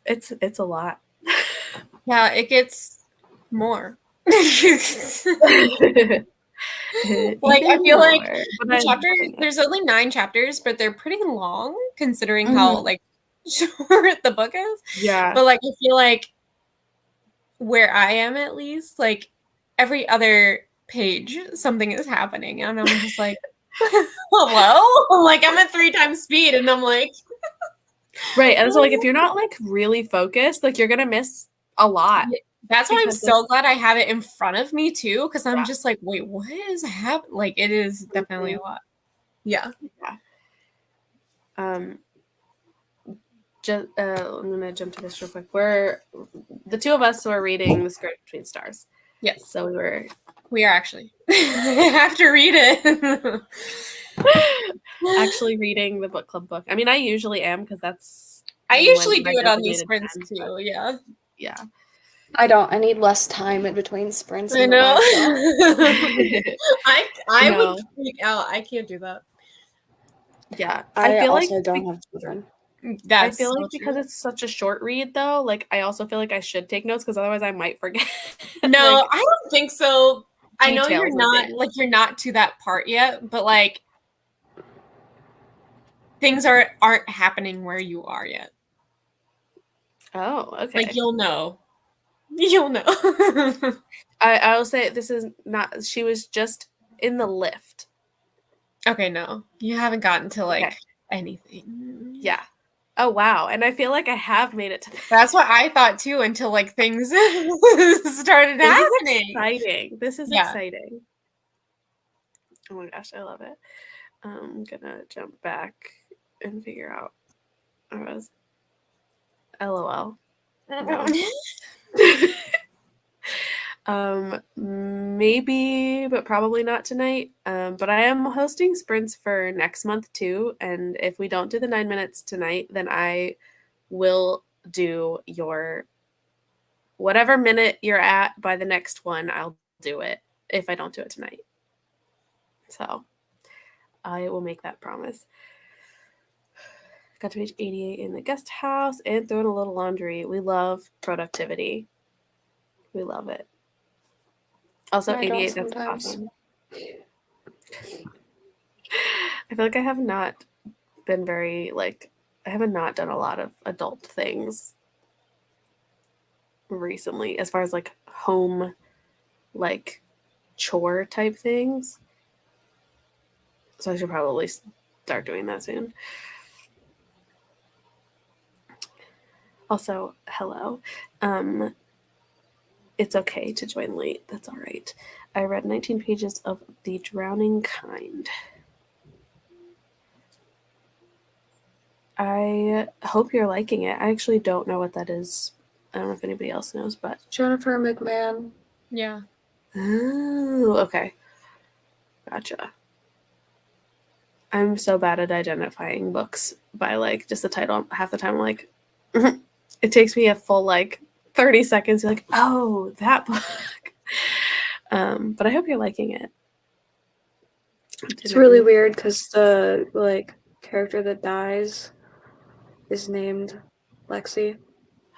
It's a lot. Yeah, it gets more. Like I feel like the chapter, there's only 9 chapters, but they're pretty long considering how like short the book is. Yeah. But like I feel like where I am at least, like every other page something is happening and I'm just like hello? Like I'm at 3 times speed and I'm like right. And so like if you're not like really focused, like you're gonna miss a lot. That's why I'm so glad I have it in front of me too, because I'm just like, wait, what is happening? Like it is definitely a lot. Yeah. Just I'm gonna jump to this real quick. We're the 2 of us were reading The Skirt Between Stars. Yes. So we are actually I have to read it. Actually reading the book club book. I mean, I usually am because that's I usually do it on these sprints too. Yeah. Yeah. I don't. I need less time in between sprints. I know. I would freak out. I can't do that. Yeah. I feel also like don't have children. I feel like because it's such a short read though, like I also feel like I should take notes because otherwise I might forget. No, like, I don't think so. I know you're not things. like you're not to that part yet, but like things aren't happening where you are yet. Oh, okay. Like you'll know. You'll know. I will say this is not. She was just in the lift. Okay, no, you haven't gotten to like anything. Yeah. Oh wow, and I feel like I have made it to. That's what I thought too until like things started happening. Exciting. This is exciting. Oh my gosh, I love it. I'm gonna jump back and figure out. I was. LOL. Maybe, but probably not tonight. But I am hosting sprints for next month too. And if we don't do the 9 minutes tonight, then I will do your whatever minute you're at by the next one. I'll do it if I don't do it tonight. So I will make that promise. Got to page 88 in the guest house and throwing a little laundry. We love productivity. We love it. Also, 88, that's awesome. I feel like I have not been very, like, I haven't not done a lot of adult things recently as far as, like, home, like, chore type things. So I should probably start doing that soon. Also, hello. It's okay to join late. That's all right. I read 19 pages of The Drowning Kind. I hope you're liking it. I actually don't know what that is. I don't know if anybody else knows, but Jennifer McMahon. Yeah. Oh, okay. Gotcha. I'm so bad at identifying books by like just the title. Half the time I'm like, it takes me a full like 30 seconds to like, oh, that book. But I hope you're liking it. It's really weird because the like character that dies is named Lexi,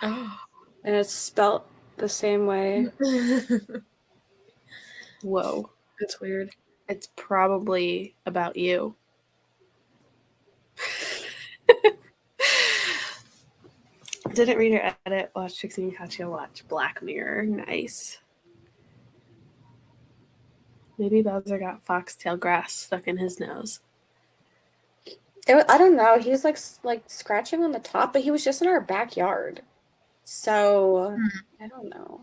Oh. and it's spelt the same way. Whoa. It's weird. It's probably about you. Didn't read or edit. Watch Trixie and Katya watch Black Mirror. Nice. Maybe Bowser got foxtail grass stuck in his nose. I don't know. He was like scratching on the top, but he was just in our backyard. So I don't know.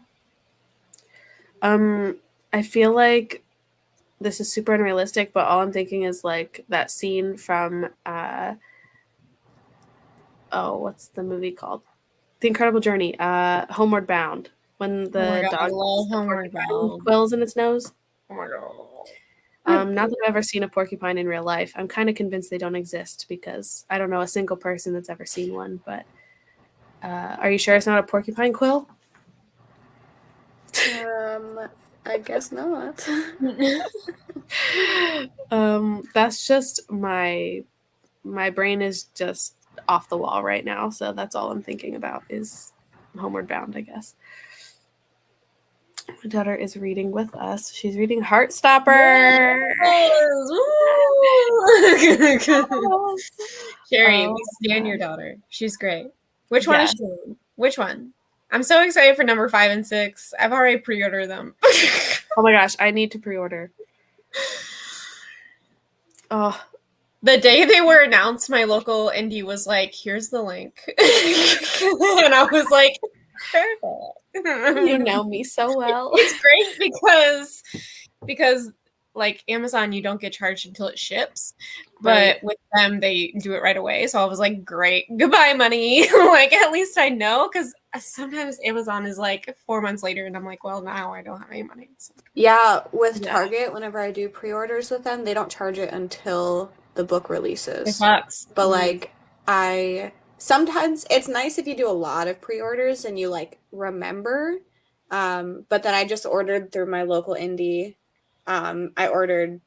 I feel like this is super unrealistic, but all I'm thinking is like that scene from what's the movie called? The Incredible Journey, Homeward Bound, when the God, I dog love the Homeward Bound. quills in its nose. Oh my god. Not that I've ever seen a porcupine in real life. I'm kind of convinced they don't exist because I don't know a single person that's ever seen one. But are you sure it's not a porcupine quill? I guess not. That's just my brain is just off the wall right now. So that's all I'm thinking about is Homeward Bound, I guess. My daughter is reading with us. She's reading Heartstopper. Yes. Sherry, we stand your daughter. She's great. Which one is she reading? Which one? I'm so excited for number 5 and 6. I've already pre-ordered them. Oh my gosh, I need to pre-order. Oh, the day they were announced, my local indie was like, "Here's the link," and I was like, "Perfect." You know me so well. It's great because like Amazon, you don't get charged until it ships, but with them, they do it right away. So I was like, "Great, goodbye, money." Like at least I know, because sometimes Amazon is like 4 months later, and I'm like, "Well, now I don't have any money." So. Yeah, with Target, whenever I do pre-orders with them, they don't charge it until the book releases. It sucks. But like sometimes it's nice if you do a lot of pre-orders and you like remember. But then I just ordered through my local indie. I ordered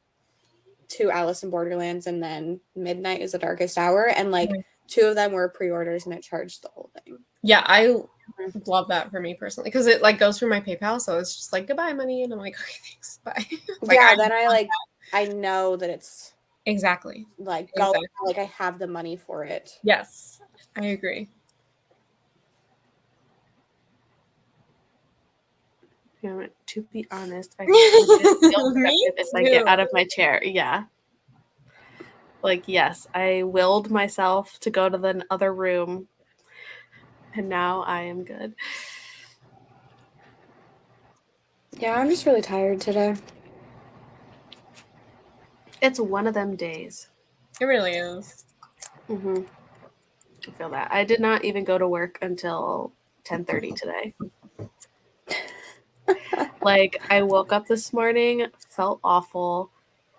2 Alice in Borderlands and then Midnight is the Darkest Hour, and like 2 of them were pre-orders and it charged the whole thing. Yeah, I love that for me personally because it like goes through my PayPal, so it's just like goodbye money, and I'm like, okay, thanks, bye. Like, yeah, then I know that it's exactly like like I have the money for it. Yes, I agree. To be honest, I feel if I get out of my chair. Yeah. Like, yes, I willed myself to go to the other room, and now I am good. Yeah, I'm just really tired today. It's one of them days. It really is. Mm-hmm. I feel that. I did not even go to work until 10:30 today. Like, I woke up this morning, felt awful,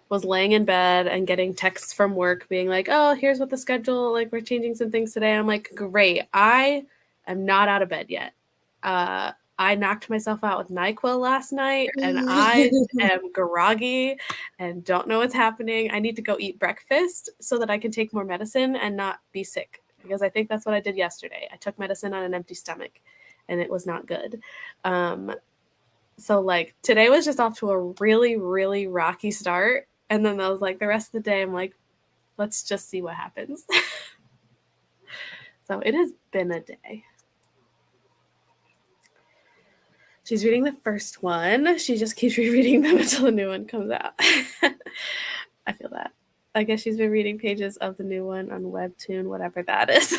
was laying in bed and getting texts from work being like, oh, here's what the schedule, like, we're changing some things today. I'm like, great. I am not out of bed yet. I knocked myself out with NyQuil last night, and I am groggy and don't know what's happening. I need to go eat breakfast so that I can take more medicine and not be sick, because I think that's what I did yesterday. I took medicine on an empty stomach, and it was not good. So, like, today was just off to a really, really rocky start. And then I was like, the rest of the day, I'm like, let's just see what happens. So it has been a day. She's reading the first one. She just keeps rereading them until the new one comes out. I feel that. I guess she's been reading pages of the new one on Webtoon, whatever that is.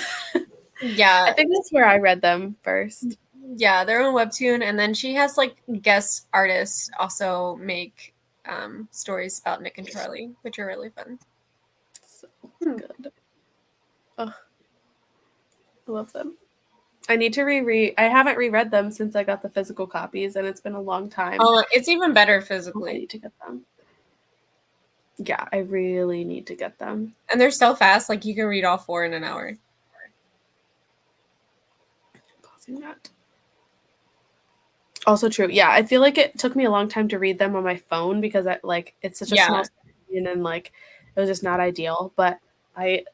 Yeah. I think that's where I read them first. Yeah, they're on Webtoon, and then she has like guest artists also make stories about Nick and Charlie, which are really fun. So good. Oh, I love them. I need to reread. I haven't reread them since I got the physical copies, and it's been a long time. Oh, it's even better I physically. need to get them. Yeah, I really need to get them. And they're so fast, like you can read all 4 in an hour. Pausing that. Also true. Yeah, I feel like it took me a long time to read them on my phone because it's such a small screen and like it was just not ideal. But I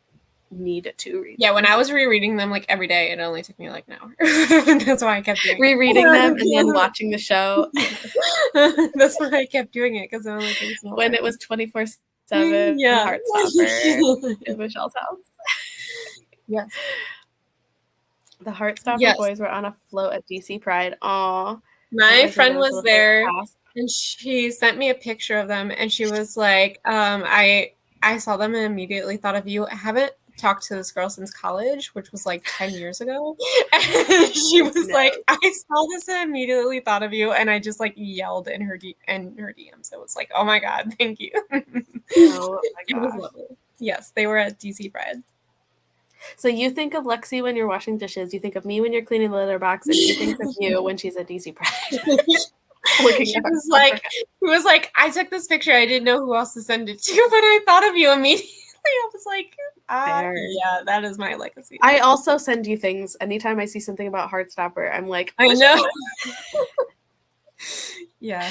need to read. Yeah, when I was rereading them like every day, it only took me like an hour. That's why I kept doing rereading them and then watching the show. That's why I kept doing it because it only takes me. When it was 24/7, Heartstopper in Michelle's house. Yes. The Heartstopper boys were on a float at DC Pride. Aw. My friend was there and she sent me a picture of them and she was like, I saw them and immediately thought of you. I haven't talked to this girl since college, which was like 10 years ago. And she was like, I saw this and immediately thought of you. And I just like yelled in her DMs. It was like, oh my God, thank you. Oh my It was lovely. Yes, they were at DC Pride. So you think of Lexi when you're washing dishes, you think of me when you're cleaning the litter box, and you think of you when she's at DC Pride. She was like, I took this picture. I didn't know who else to send it to, but I thought of you immediately. I was like, yeah, that is my legacy. I also send you things. Anytime I see something about Heartstopper, I'm like, I know. Yeah.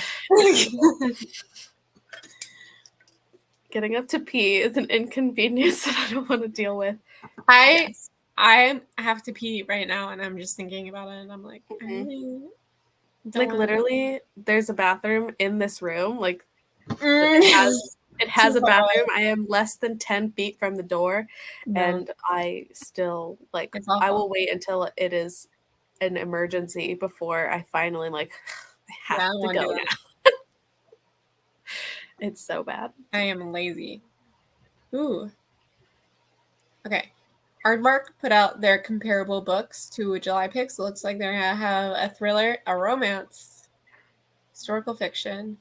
Getting up to pee is an inconvenience that I don't want to deal with. I have to pee right now, and I'm just thinking about it, and I'm like, like literally, there's a bathroom in this room. Like it has a bathroom. I am less than 10 feet from the door, and I still like. I will wait until it is an emergency before I finally like. I have to go now. It's so bad. I am lazy. Ooh. Okay. Aardvark put out their comparable books to July picks. It looks like they're going to have a thriller, a romance, historical fiction,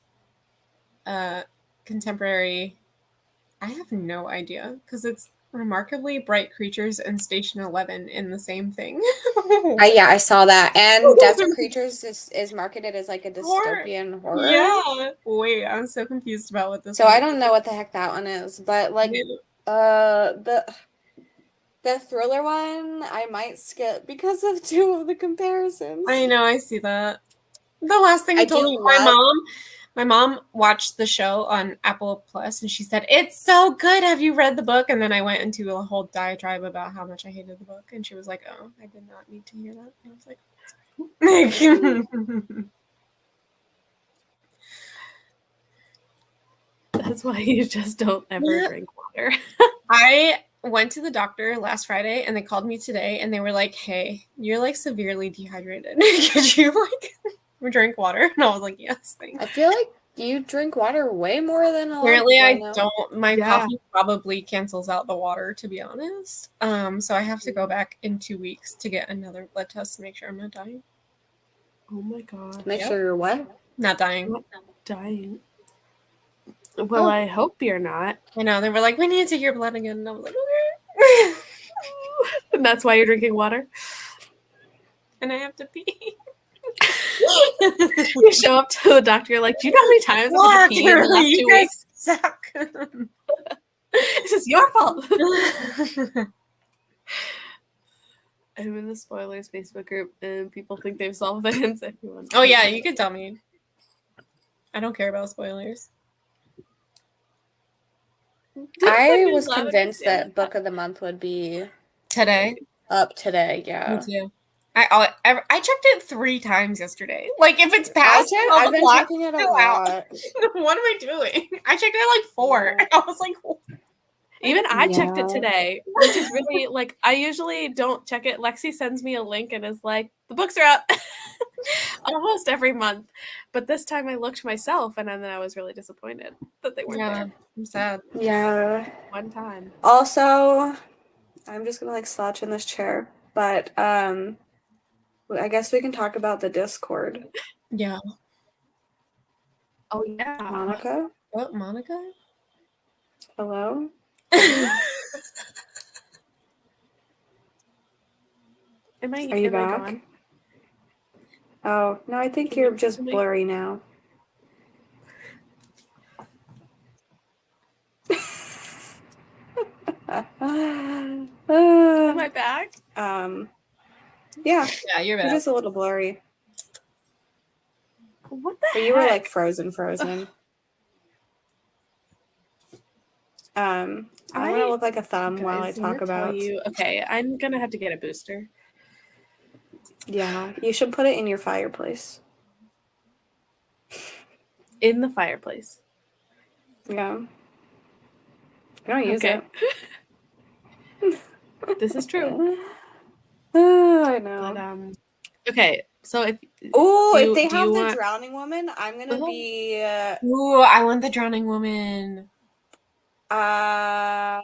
contemporary. I have no idea because it's Remarkably Bright Creatures and Station 11 in the same thing. Yeah, I saw that. And Desert Creatures is marketed as like a dystopian horror. Yeah. Wait, I'm so confused about what this So I don't know what the heck that one is, but like the thriller one I might skip because of 2 of the comparisons. I know, I see that. The last thing I told me, my mom watched the show on Apple Plus and she said, "It's so good. Have you read the book?" And then I went into a whole diatribe about how much I hated the book. And she was like, "Oh, I did not need to hear that." And I was like, that's why you just don't ever drink water. I went to the doctor last Friday and they called me today and they were like, "Hey, you're like severely dehydrated. Could you like drink water?" And I was like, "Yes, thanks." I feel like you drink water way more than a lot. Apparently I don't. My coffee probably cancels out the water, to be honest. So I have to go back in 2 weeks to get another blood test to make sure I'm not dying. Oh my God. Make sure you're what? Not dying. Not dying. Well, I hope you're not. I know. They were like, "We need to take your blood again." And I was like, "Okay." And that's why you're drinking water? And I have to pee. You show up to the doctor, you're like, "Do you know how many times I've had to pee in the last 2 weeks?" Suck. This is your fault. I'm in the spoilers Facebook group and people think they've solved things. Oh yeah, you can tell me. I don't care about spoilers. I was convinced that book of the month would be today. Up today, yeah. Me too. I checked it 3 times yesterday. Like if it's past, I've been checking it a lot. What am I doing? I checked it at like 4. I was like, even I checked it today, which is really like I usually don't check it. Lexi sends me a link and is like, "The books are out," almost every month. But this time I looked myself, and then I was really disappointed that they weren't there. I'm sad. Yeah. One time. Also, I'm just gonna like slouch in this chair, but I guess we can talk about the Discord. Yeah. Oh yeah. Monica? What, Monica? Hello? Are you back? Oh, no, I think you're just blurry now. Am Uh, I back? yeah, Yeah, you're you're back. just a little blurry. What the But heck? you were like frozen. I want to look like a thumb while I Guys, I'm talk gonna tell about. you. Okay, I'm gonna have to get a booster. Yeah, you should put it in your fireplace. In the fireplace. Yeah. I don't use Okay. it. This is true. I But know. okay, so if Oh, if do they do have you the want drowning woman, I'm gonna Oh. be. Ooh, I want the drowning woman. Oh,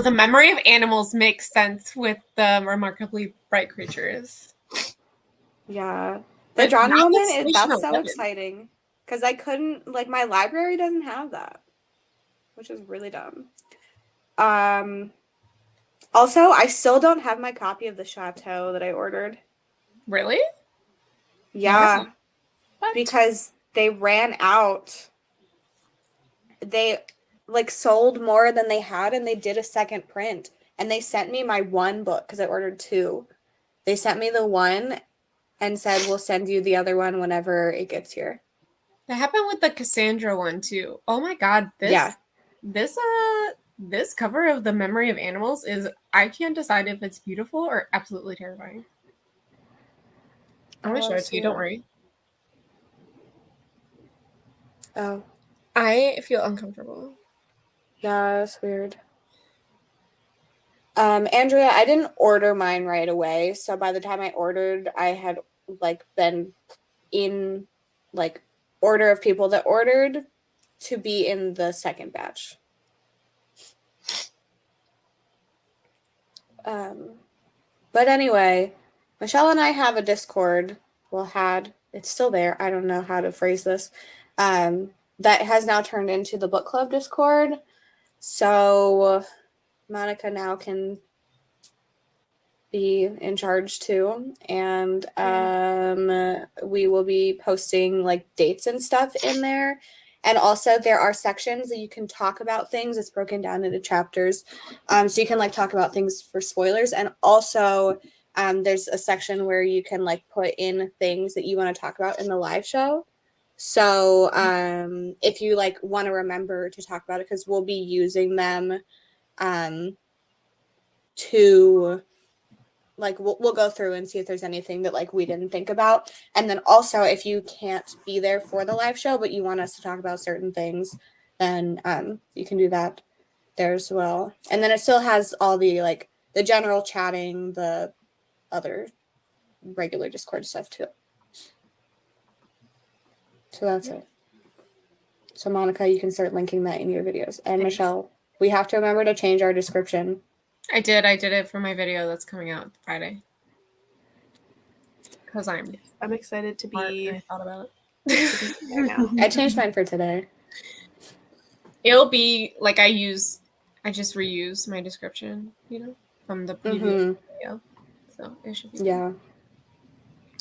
the memory of animals makes sense with the remarkably bright creatures. Yeah, the But drowning not woman. with Station That's so 11. exciting because I couldn't like my library doesn't have that, which is really dumb. Also, I still don't have my copy of the Chateau that I ordered. Really? Yeah, what? because they ran out. They like sold more than they had, and they did a second print. And they sent me my one book because I ordered two. They sent me the one and said we'll send you the other one whenever it gets here. That happened with the Cassandra one too. Oh my god, this cover of the Memory of Animals is, I can't decide if it's beautiful or absolutely terrifying. I'm gonna show it to you, don't worry. Oh. I feel uncomfortable. Yeah, that's weird. Andrea, I didn't order mine right away, so by the time I ordered, I had like been in like order of people that ordered to be in the second batch. But anyway, Michelle and I have a Discord. It's still there. I don't know how to phrase this. That has now turned into the book club Discord. So Monica now can be in charge too. And we will be posting like dates and stuff in there. And also there are sections that you can talk about things. It's broken down into chapters. So you can like talk about things for spoilers. And also there's a section where you can like put in things that you want to talk about in the live show. So if you like want to remember to talk about it, because we'll be using them to like we'll go through and see if there's anything that like we didn't think about. And then also if you can't be there for the live show but you want us to talk about certain things, then you can do that there as well. And then it still has all the like the general chatting, the other regular Discord stuff too. So that's it. So Monica, you can start linking that in your videos. And Thanks. Michelle, we have to remember to change our description. I did it for my video that's coming out Friday. Because I'm excited to smart be and I thought about it. there now. I changed mine for today. It'll be like I just reuse my description, from the previous video. So it should be Yeah.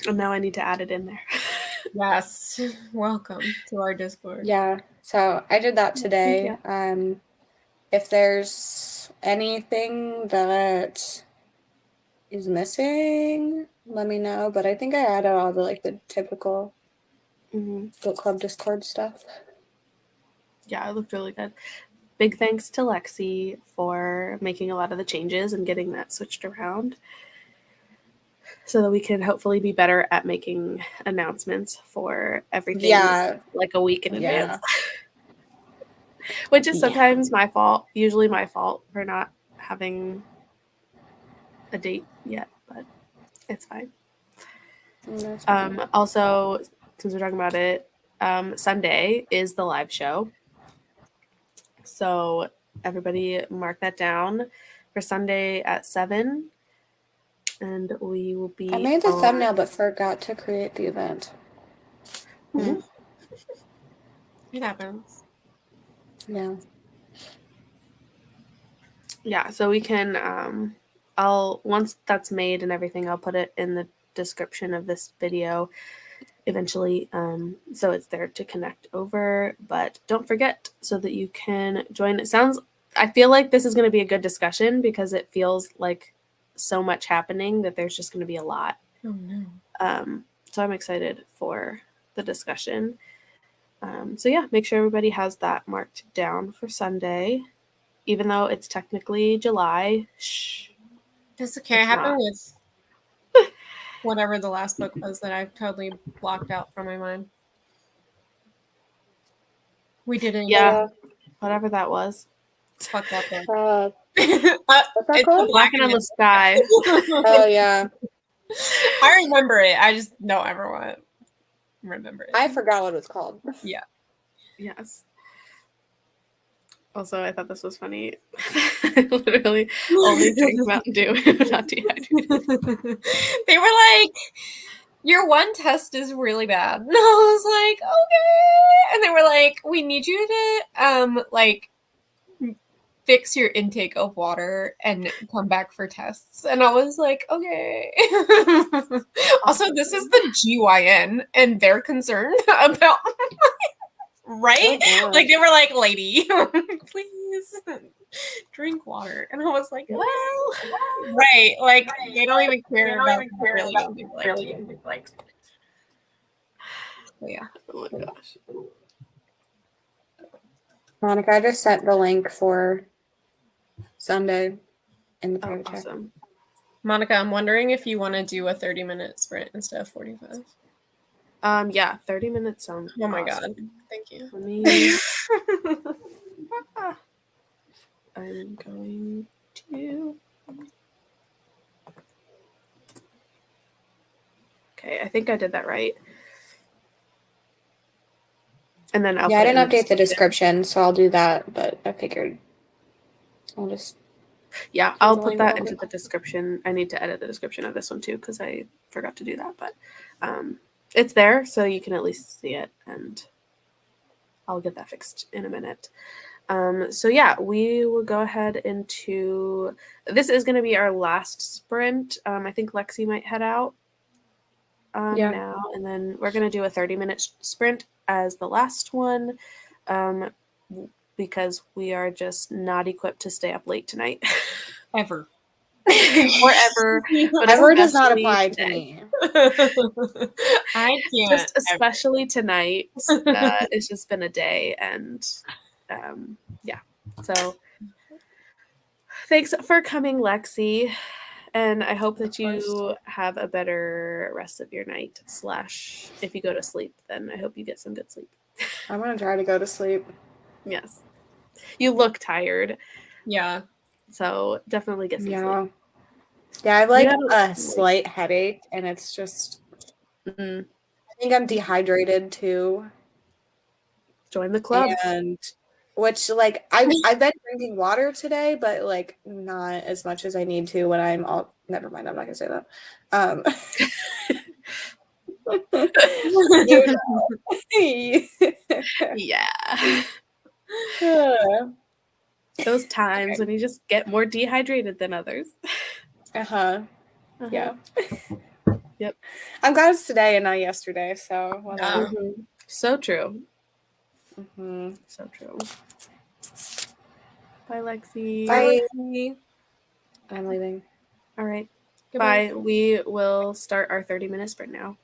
And now I need to add it in there. Yes. Welcome to our Discord. Yeah. So I did that today. Yeah. If there's anything that is missing, let me know. But I think I added all the like the typical book club Discord stuff. Yeah, it looked really good. Big thanks to Lexi for making a lot of the changes and getting that switched around so that we can hopefully be better at making announcements for everything like a week in advance. Which is sometimes my fault, usually my fault for not having a date yet, but it's fine. Also, since we're talking about it, Sunday is the live show. So everybody mark that down for Sunday at 7. And we will be I made the thumbnail but forgot to create the event. It happens. Yeah, so we can I'll once that's made and everything, I'll put it in the description of this video eventually, so it's there to connect over. But don't forget so that you can join. It sounds I feel like this is going to be a good discussion because it feels like so much happening that there's just going to be a lot. Oh no. So I'm excited for the discussion. So yeah, make sure everybody has that marked down for Sunday, even though it's technically July. Shh. That's okay. It It's happened not. with whatever the last book was that I've totally blocked out from my mind. We didn't. Yeah, whatever that was. Fuck that book. What's that It's called? the Blackened on the Sky. Oh yeah, I remember it. I just don't ever want to remember it. I forgot what it's called. Yeah. Yes. Also, I thought this was funny. I literally only drink Mountain Dew and not dehydrated. They were like, your one test is really bad. And I was like, okay. And they were like, we need you to like fix your intake of water and come back for tests. And I was like, okay. Also, this is the GYN and they're concerned about right? Oh, Like they were like, lady, please drink water. And I was like, well, right. Like they don't even care about really like so, yeah. Oh my gosh. Monica, I just sent the link for Sunday in the private chat. Awesome. Monica, I'm wondering if you want to do a 30-minute sprint instead of 45. Yeah, 30 minutes sounds Oh my awesome. god. Thank you. Let me I'm going to Okay, I think I did that right. And then I'll Yeah, I put it didn't in update the description, so I'll do that. But I figured I'll just. Yeah, I'll Doesn't put like that that. into the description. I need to edit the description of this one too because I forgot to do that. But it's there, so you can at least see it, and I'll get that fixed in a minute. So yeah, we will go ahead into this is going to be our last sprint. I think Lexi might head out Yeah. now, and then we're going to do a 30-minute sprint as the last one because we are just not equipped to stay up late tonight. Ever. Or ever. But Ever does not especially apply to today. me. I can't. Just especially tonight. It's just been a day, and yeah. So thanks for coming, Lexi, and I hope that you have a better rest of your night. / if you go to sleep, then I hope you get some good sleep. I'm gonna try to go to sleep. Yes, you look tired, Yeah. so definitely get some sleep. Yeah, I have like You had a slight headache, and it's just. Mm, I think I'm dehydrated too, join the club. and which like I've been drinking water today, but like not as much as I need to when I'm all. Never mind, I'm not gonna say that. You know. Yeah. Those times when you just get more dehydrated than others. Uh-huh. Yeah. Yep. I'm glad it's today and not yesterday, so whatever. So true. Mm-hmm. So true. Bye, Lexi. Bye. Bye. I'm leaving. All right. Goodbye. Bye. We will start our 30-minute sprint now.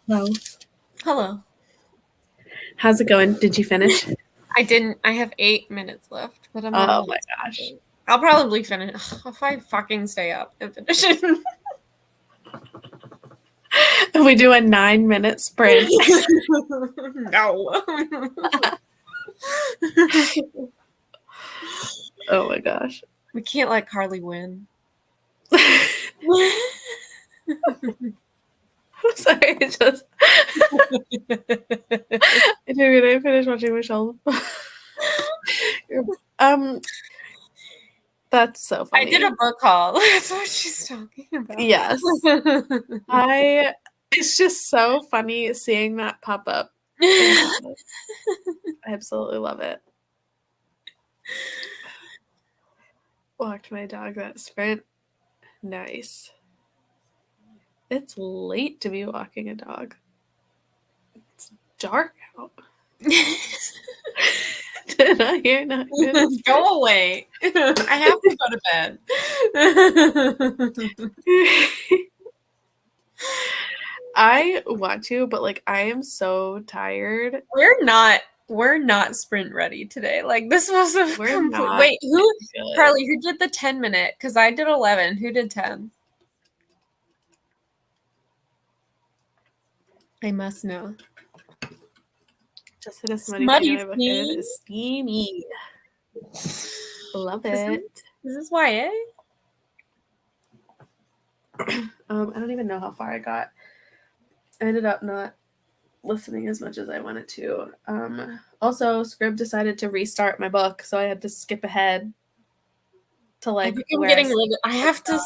Hello. Hello. How's it going? Did you finish? I didn't. I have 8 minutes left, but I'm Oh on my gosh. I'll probably finish if I fucking stay up and finish it. We do a 9-minute sprint. No. Oh my gosh. We can't let Carly win. Sorry, I just I didn't finish watching Michelle. That's so funny. I did a book haul. That's what she's talking about. Yes. It's just so funny seeing that pop up. I absolutely love it. Walked my dog that sprint. Nice. It's late to be walking a dog. It's dark out. Did I hear 9 minutes? Go away. I have to go to bed. I want to, but like I am so tired. We're not sprint ready today. Like this was a not wait, who good. Carly, who did the 10-minute? Because I did 11. Who did 10? I must know. Just hit a smutty Smutty book. It is steamy. Love it. Is this YA? I don't even know how far I got. I ended up not listening as much as I wanted to. Also, Scrib decided to restart my book, so I had to skip ahead to like. I have to,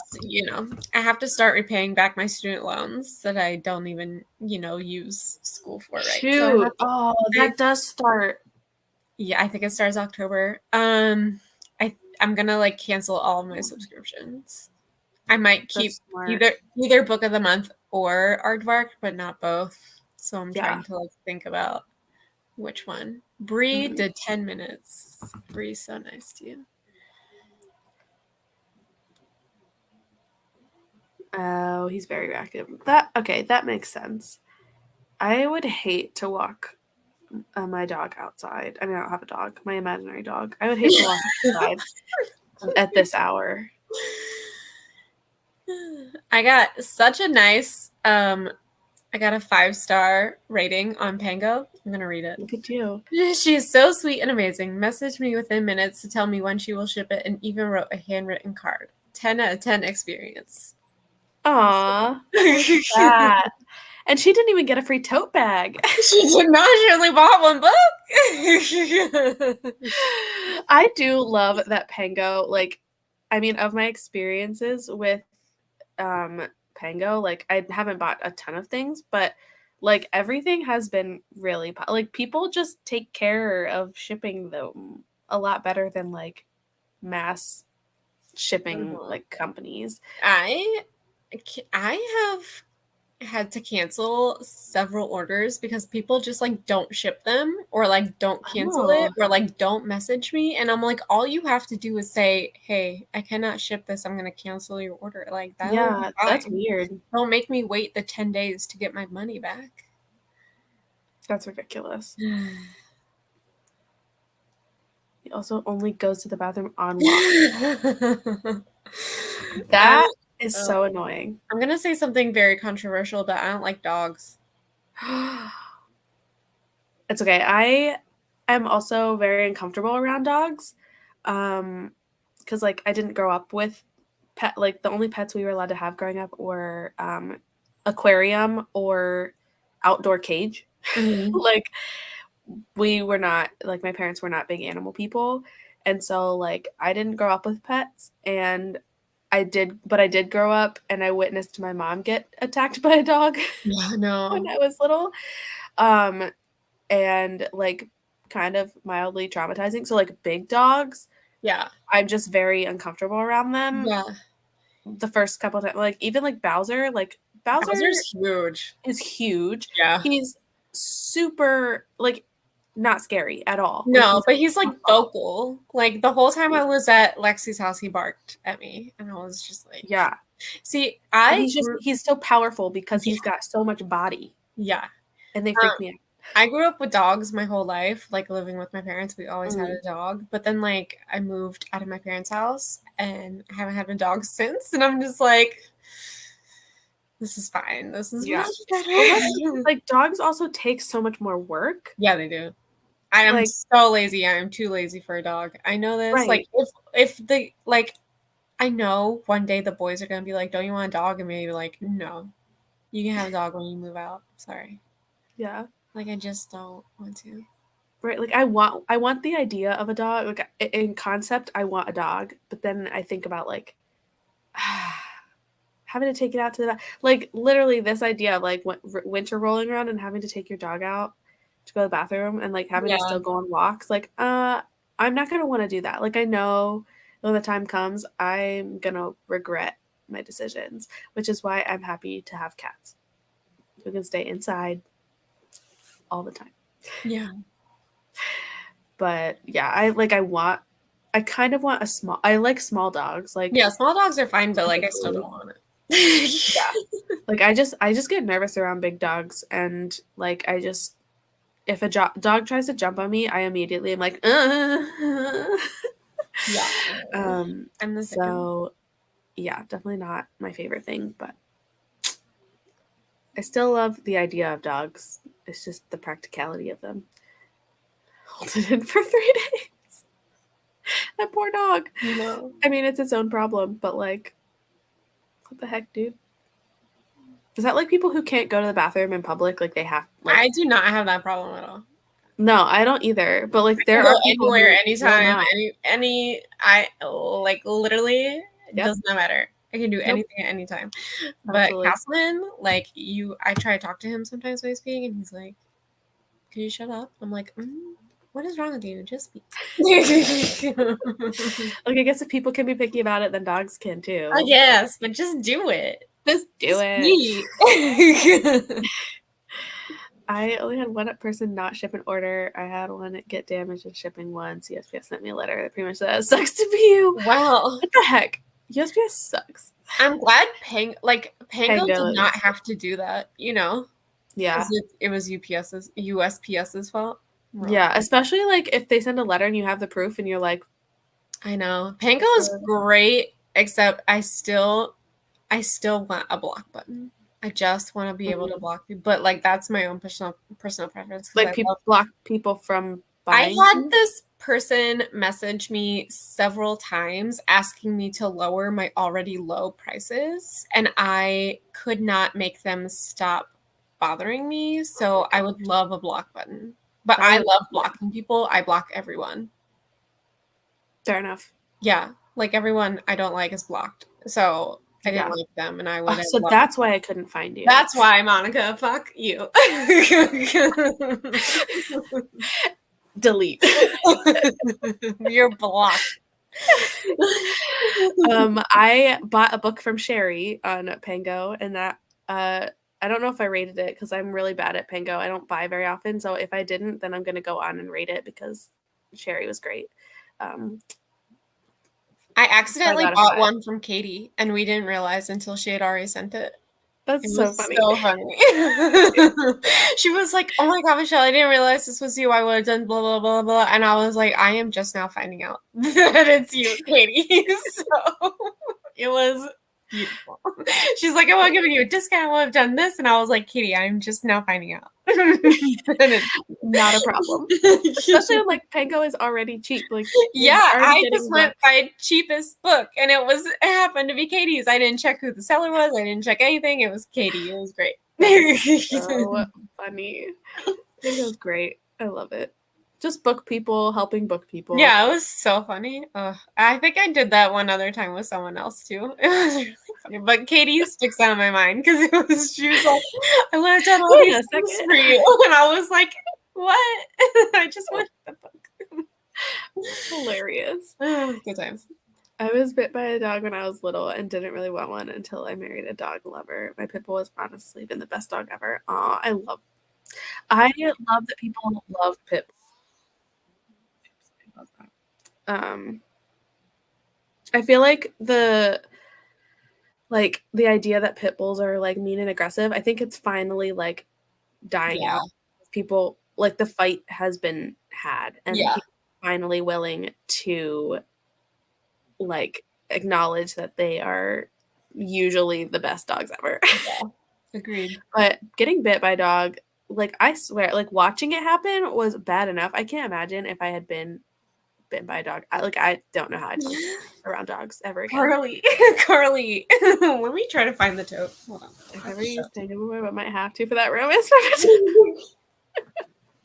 I have to start repaying back my student loans that I don't even, use school for, right? Shoot. So that does start. Yeah, I think it starts October. I'm gonna like cancel all of my subscriptions. I might keep either book of the month or Aardvark, but not both. So I'm trying to like think about which one. Bree did 10 minutes. Bree's so nice to you. Oh, he's very reactive. That makes sense. I would hate to walk my dog outside. I mean, I don't have a dog. My imaginary dog. I would hate to walk outside at this hour. I got such a nice I got a 5-star rating on Pango. I'm gonna read it. Look at you. She's so sweet and amazing. Messaged me within minutes to tell me when she will ship it and even wrote a handwritten card. 10 out of 10 experience. Aww. That. And she didn't even get a free tote bag. She did not. She only bought one book. I do love that Pango, like, I mean, of my experiences with Pango, like, I haven't bought a ton of things, but like everything has been really like people just take care of shipping them a lot better than like mass shipping like companies. I have had to cancel several orders because people just like don't ship them or like don't cancel it or like don't message me, and I'm like, all you have to do is say, hey, I cannot ship this, I'm gonna cancel your order. Like that. Yeah, that's weird. Don't make me wait the 10 days to get my money back. That's ridiculous. He also only goes to the bathroom on walk. That is so annoying. I'm going to say something very controversial, but I don't like dogs. It's okay. I am also very uncomfortable around dogs. Because like I didn't grow up with the only pets we were allowed to have growing up were aquarium or outdoor cage. Mm-hmm. Like we were not, like my parents were not big animal people. And so like I didn't grow up with pets, and I did grow up and I witnessed my mom get attacked by a dog when I was little. And like kind of mildly traumatizing. So like big dogs, I'm just very uncomfortable around them. Yeah. The first couple of times, like even like Bowser's huge. Is huge. Yeah. He's super like not scary at all. No, but he's like vocal. Like the whole time I was at Lexi's house, he barked at me, and I was just like, yeah. See, He's so powerful because he's got so much body. Yeah, and they freak me out. I grew up with dogs my whole life, like living with my parents. We always had a dog, but then like I moved out of my parents' house, and I haven't had a dog since. And I'm just like, this is fine. This is much better. Like dogs also take so much more work. Yeah, they do. I am so lazy. I am too lazy for a dog. I know this. Right. Like if the like, I know one day the boys are gonna be like, "Don't you want a dog?" And maybe like, "No, you can have a dog when you move out." Sorry. Yeah. Like I just don't want to. Right. Like I want the idea of a dog. Like in concept, I want a dog, but then I think about like having to take it out to the like literally this idea of like winter rolling around and having to take your dog out to go to the bathroom and like having to still go on walks. Like I'm not gonna want to do that. Like I know when the time comes, I'm gonna regret my decisions, which is why I'm happy to have cats who can stay inside all the time. Yeah. But yeah, I kind of want I like small dogs. Like yeah, small dogs are fine, but like I still don't want it. Yeah. Like I just get nervous around big dogs, and like I just if a dog tries to jump on me, I immediately am like Yeah. I'm the so yeah, definitely not my favorite thing, but I still love the idea of dogs. It's just the practicality of them. Hold it in for 3 days. That poor dog. No. I mean, it's its own problem, but like, what the heck, dude? Is that like people who can't go to the bathroom in public? Like they have. Like, I do not have that problem at all. No, I don't either. But like, there are people anywhere, anytime, I like literally. It does not matter. I can do anything at any time. Absolutely. But Castleman, like I try to talk to him sometimes when he's speaking, and he's like, "Can you shut up?" I'm like, "What is wrong with you? Just speak." Like I guess if people can be picky about it, then dogs can too. I guess, but just do it. Just do it. I only had one person not ship an order. I had one get damaged in shipping once. USPS sent me a letter that pretty much said, "Sucks to be you." Wow. What the heck? USPS sucks. I'm glad Pango did not have to do that, you know? Yeah. It was USPS's fault. Yeah, especially like if they send a letter and you have the proof and you're like, I know. Pango is great, except I still want a block button. I just want to be able to block people, but like that's my own personal preference. Like people block people from buying. I had this person message me several times asking me to lower my already low prices, and I could not make them stop bothering me. So I would love a block button, but I love blocking people. I block everyone. Fair enough. Yeah, like everyone I don't like is blocked. So I didn't like them, and I would. So that's why I couldn't find you. That's why, Monica. Fuck you. Delete. You're blocked. I bought a book from Sherry on Pango, and that I don't know if I rated it because I'm really bad at Pango. I don't buy very often, so if I didn't, then I'm gonna go on and rate it because Sherry was great. I accidentally bought one from Katie, and we didn't realize until she had already sent it. That's so funny. So funny. She was like, "Oh my god, Michelle, I didn't realize this was you. I would have done blah blah blah blah." And I was like, "I am just now finding out that it's you, Katie." So it was beautiful. She's like, "I would have given you a discount. I would have done this," and I was like, "Katie, I'm just now finding out." Not a problem. Especially when like Pango is already cheap. Like I just went by cheapest book, and it happened to be Katie's. I didn't check who the seller was. I didn't check anything. It was Katie. It was great. So funny. It was great. I love it. Just book people, helping book people. Yeah, it was so funny. I think I did that one other time with someone else too. It was really funny. But Katie sticks out in my mind because she was like, "I would have done all these things for you," and I was like, "What?" I just wanted the book. Hilarious. Good times. I was bit by a dog when I was little and didn't really want one until I married a dog lover. My pit bull has honestly been the best dog ever. I love I love that people love pit bulls. I feel like the idea that pit bulls are like mean and aggressive, I think it's finally like dying out. People like the fight has been had, and people are finally willing to like acknowledge that they are usually the best dogs ever. Agreed. But getting bit by a dog, like I swear, like watching it happen was bad enough. I can't imagine if I had been bitten by a dog. I don't know how I'd feel around dogs ever again. Carly, let me try to find the tote. Hold on. If ever you stay away, I might have to for that romance.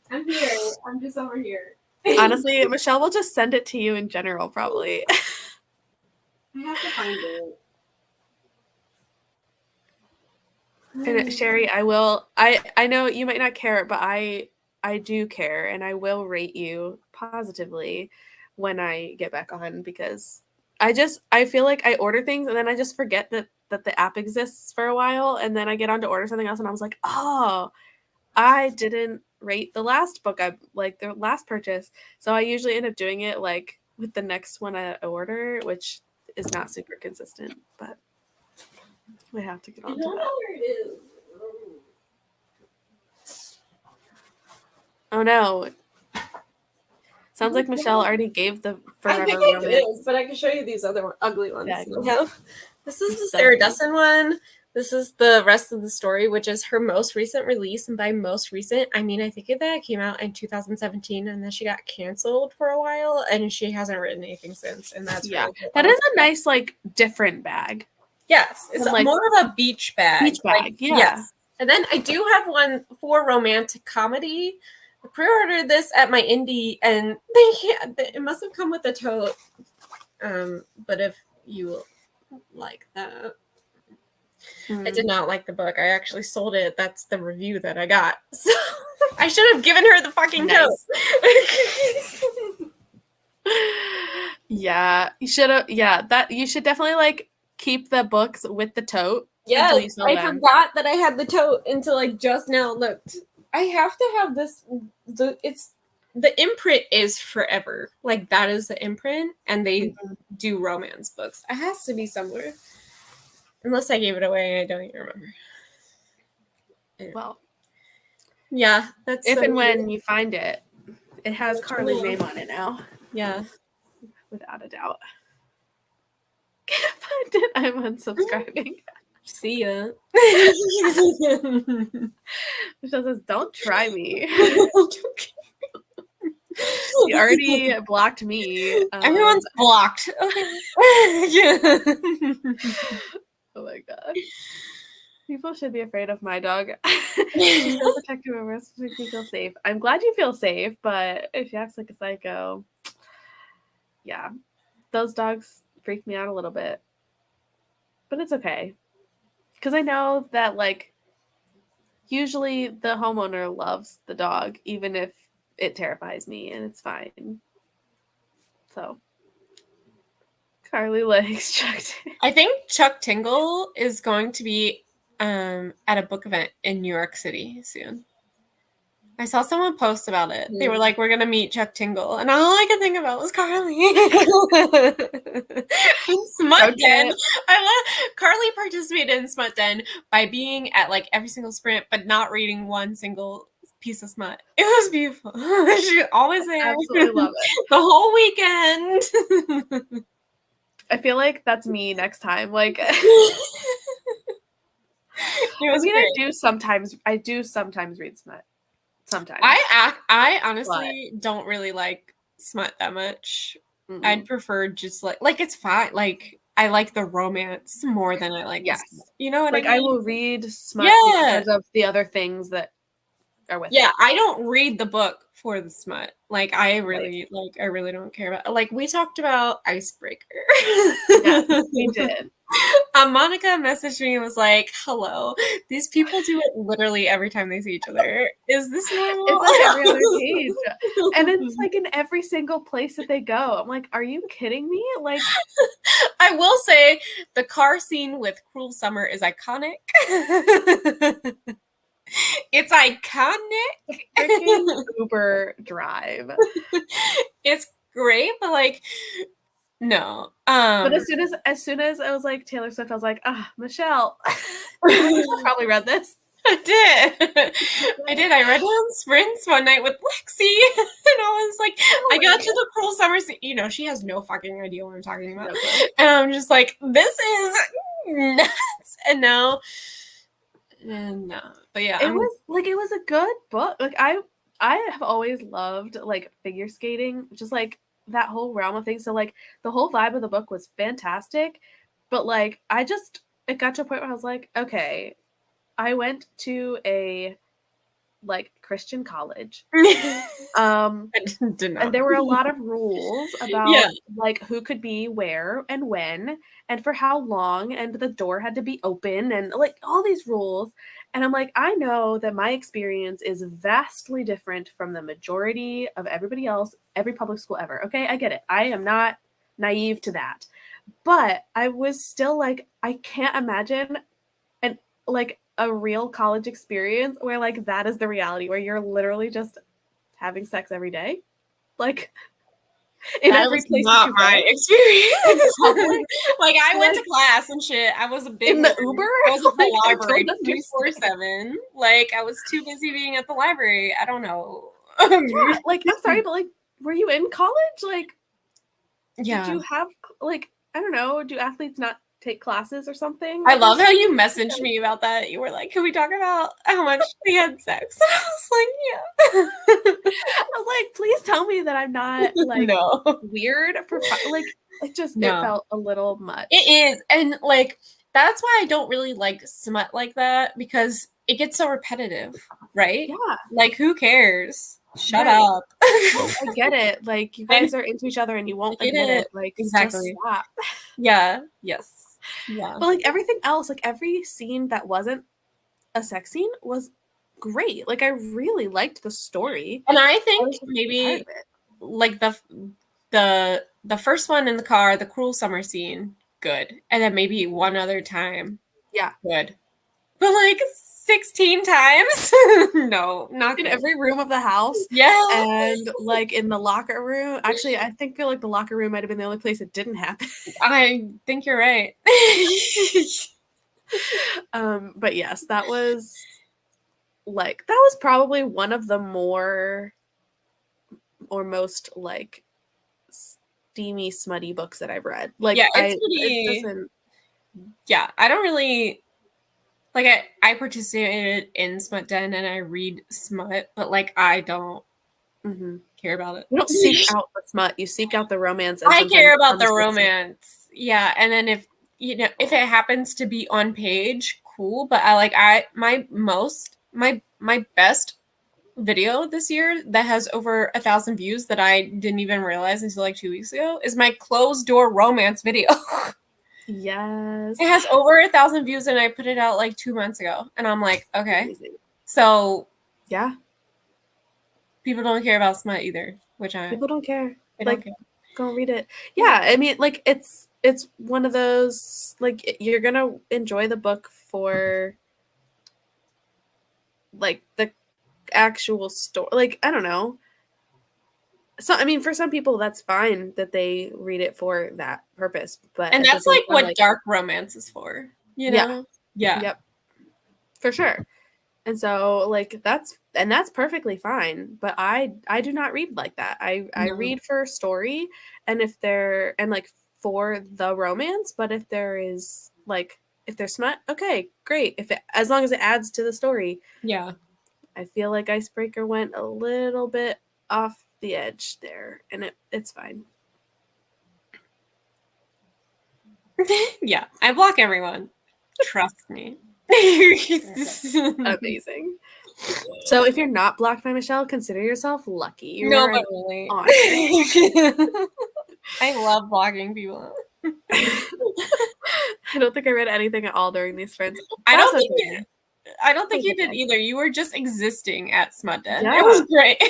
I'm here. I'm just over here. Honestly, Michelle will just send it to you in general, probably. I have to find it. And Sherry, I know you might not care, but I do care, and I will rate you positively when I get back on, because I feel like I order things and then I just forget that the app exists for a while, and then I get on to order something else and I was like, oh, I didn't rate the last book the last purchase. So I usually end up doing it like with the next one I order, which is not super consistent, but we have to get on to that. Where it is. Oh no. Sounds like Michelle already gave the Forever I think Romance. it is, but I can show you these other ugly ones. Yeah, This is the Sarah Dessen one. This is the rest of the story, which is her most recent release. And by most recent, I mean, I think that came out in 2017, and then she got canceled for a while, and she hasn't written anything since. And that's really cool. That is a nice, like, different bag. Yes, it's like, more of a beach bag. Beach bag, like, yeah. Yes. And then I do have one for romantic comedy. I pre-ordered this at my indie, and it must have come with a tote. But if you like that. I did not like the book. I actually sold it. That's the review that I got. So I should have given her the fucking tote. Yeah, you should have. Yeah, that you should definitely like keep the books with the tote. Yes, I forgot that I had the tote until like just now looked. I have to have this. The imprint is forever. Like that is the imprint, and they do romance books. It has to be somewhere. Unless I gave it away, I don't even remember. Well, yeah, that's if and when you find it, it has Carly's name on it now. Yeah, without a doubt. Can't find it. I'm unsubscribing. See ya. Michelle says, "Don't try me." You already blocked me. Everyone's blocked. Okay. Yeah. Oh my god. People should be afraid of my dog. She's so protective of us to make me feel safe. I'm glad you feel safe, but if she acts like a psycho, yeah. Those dogs freak me out a little bit. But it's okay. Because I know that, like, usually the homeowner loves the dog, even if it terrifies me, and it's fine. So, Carly likes Chuck Tingle. I think Chuck Tingle is going to be at a book event in New York City soon. I saw someone post about it. They were like, "We're gonna meet Chuck Tingle," and all I could think about was Carly. Smut Den. I love Carly participated in Smut Den by being at like every single sprint, but not reading one single piece of smut. It was beautiful. She was always there. I absolutely love it. The whole weekend. I feel like that's me next time. Like, I do sometimes read smut. Sometimes. I honestly don't really like smut that much. I'd prefer just like it's fine. Like I like the romance more than I like. Yes. You know what like I mean? I will read smut because of the other things that are with it. I don't read the book for the smut. Like I really don't care about. Like we talked about Icebreaker. Yeah, we did. Monica messaged me and was like, "Hello, these people do it literally every time they see each other. Is this normal?" It's like every other page, and it's like in every single place that they go. I'm like, are you kidding me? Like, I will say the car scene with Cruel Summer is iconic. It's iconic. Freaking Uber drive. It's great, but like, no. But as soon as I was like Taylor Swift, I was like, Michelle. Michelle probably read this. I did. I read it on Sprints one night with Lexi, and I was like, I got to the Cruel Summer scene. You know, she has no fucking idea what I'm talking about, and I'm just like, this is nuts. And now, no, but yeah, it was a good book. Like I have always loved like figure skating, just like that whole realm of things. So like the whole vibe of the book was fantastic, but like it got to a point where I was like, okay, I went to a like Christian college. And there were a lot of rules about like who could be where and when and for how long, and the door had to be open and like all these rules. And I'm like, I know that my experience is vastly different from the majority of everybody else, every public school ever. Okay, I get it. I am not naive to that. But I was still like, I can't imagine like a real college experience where like that is the reality, where you're literally just having sex every day, like in that every was place. not my experience. Like I went to class and shit. I was a big in the Uber. I was at the Like, library 24/7. Like I was too busy being at the library. I don't know. Yeah, like I'm sorry, but like, were you in college? Like, yeah. Did you have like, I don't know, do athletes not take classes or something? I love how you messaged me about that. You were like, can we talk about how much they had sex? And I was like, yeah. I was like, please tell me that I'm not like weird for like it just it felt a little much. It is. And like that's why I don't really like smut like that, because it gets so repetitive, right? Yeah. Like who cares? Shut up. I get it. Like you guys are into each other and you won't admit it. Like exactly. Just stop. Yeah. Yes. Yeah. But like everything else, like every scene that wasn't a sex scene was great. Like I really liked the story. And I think maybe like the first one in the car, the cruel summer scene, good. And then maybe one other time. Yeah. Good. But like 16 times? No, not in good. every room of the house. Yeah. And like in the locker room. Actually, I feel like the locker room might have been the only place it didn't happen. I think you're right. But yes, that was probably one of the more or most like steamy, smutty books that I've read. Like yeah, I don't really like I participated in Smut Den and I read smut, but like I don't care about it. You don't seek out the smut, you seek out the romance. And I care about the romance. Yeah, and then if it happens to be on page, cool. But my best video this year that has over 1,000 views that I didn't even realize until like 2 weeks ago is my closed door romance video. Yes. It has over 1,000 views and I put it out like 2 months ago. And I'm like, okay. Amazing. So yeah. People don't care about smut either, people don't care. Like, go read it. Yeah, I mean, like it's one of those, like you're gonna enjoy the book for like the actual story. Like, I don't know. So I mean, for some people that's fine that they read it for that purpose, but and that's like what dark romance is for, you know? Yeah. Yep. For sure. And so like that's perfectly fine, but I do not read like that. I read for story, and if they're like for the romance, but if there's smut, okay, great. As long as it adds to the story. Yeah. I feel like Icebreaker went a little bit off the edge there, and it's fine. Yeah, I block everyone. Trust me. Amazing. So if you're not blocked by Michelle, consider yourself lucky. No, but really. I love blocking people. I don't think I read anything at all during these friends. I don't think you did either. You were just existing at Smut Den. Yeah. It was great.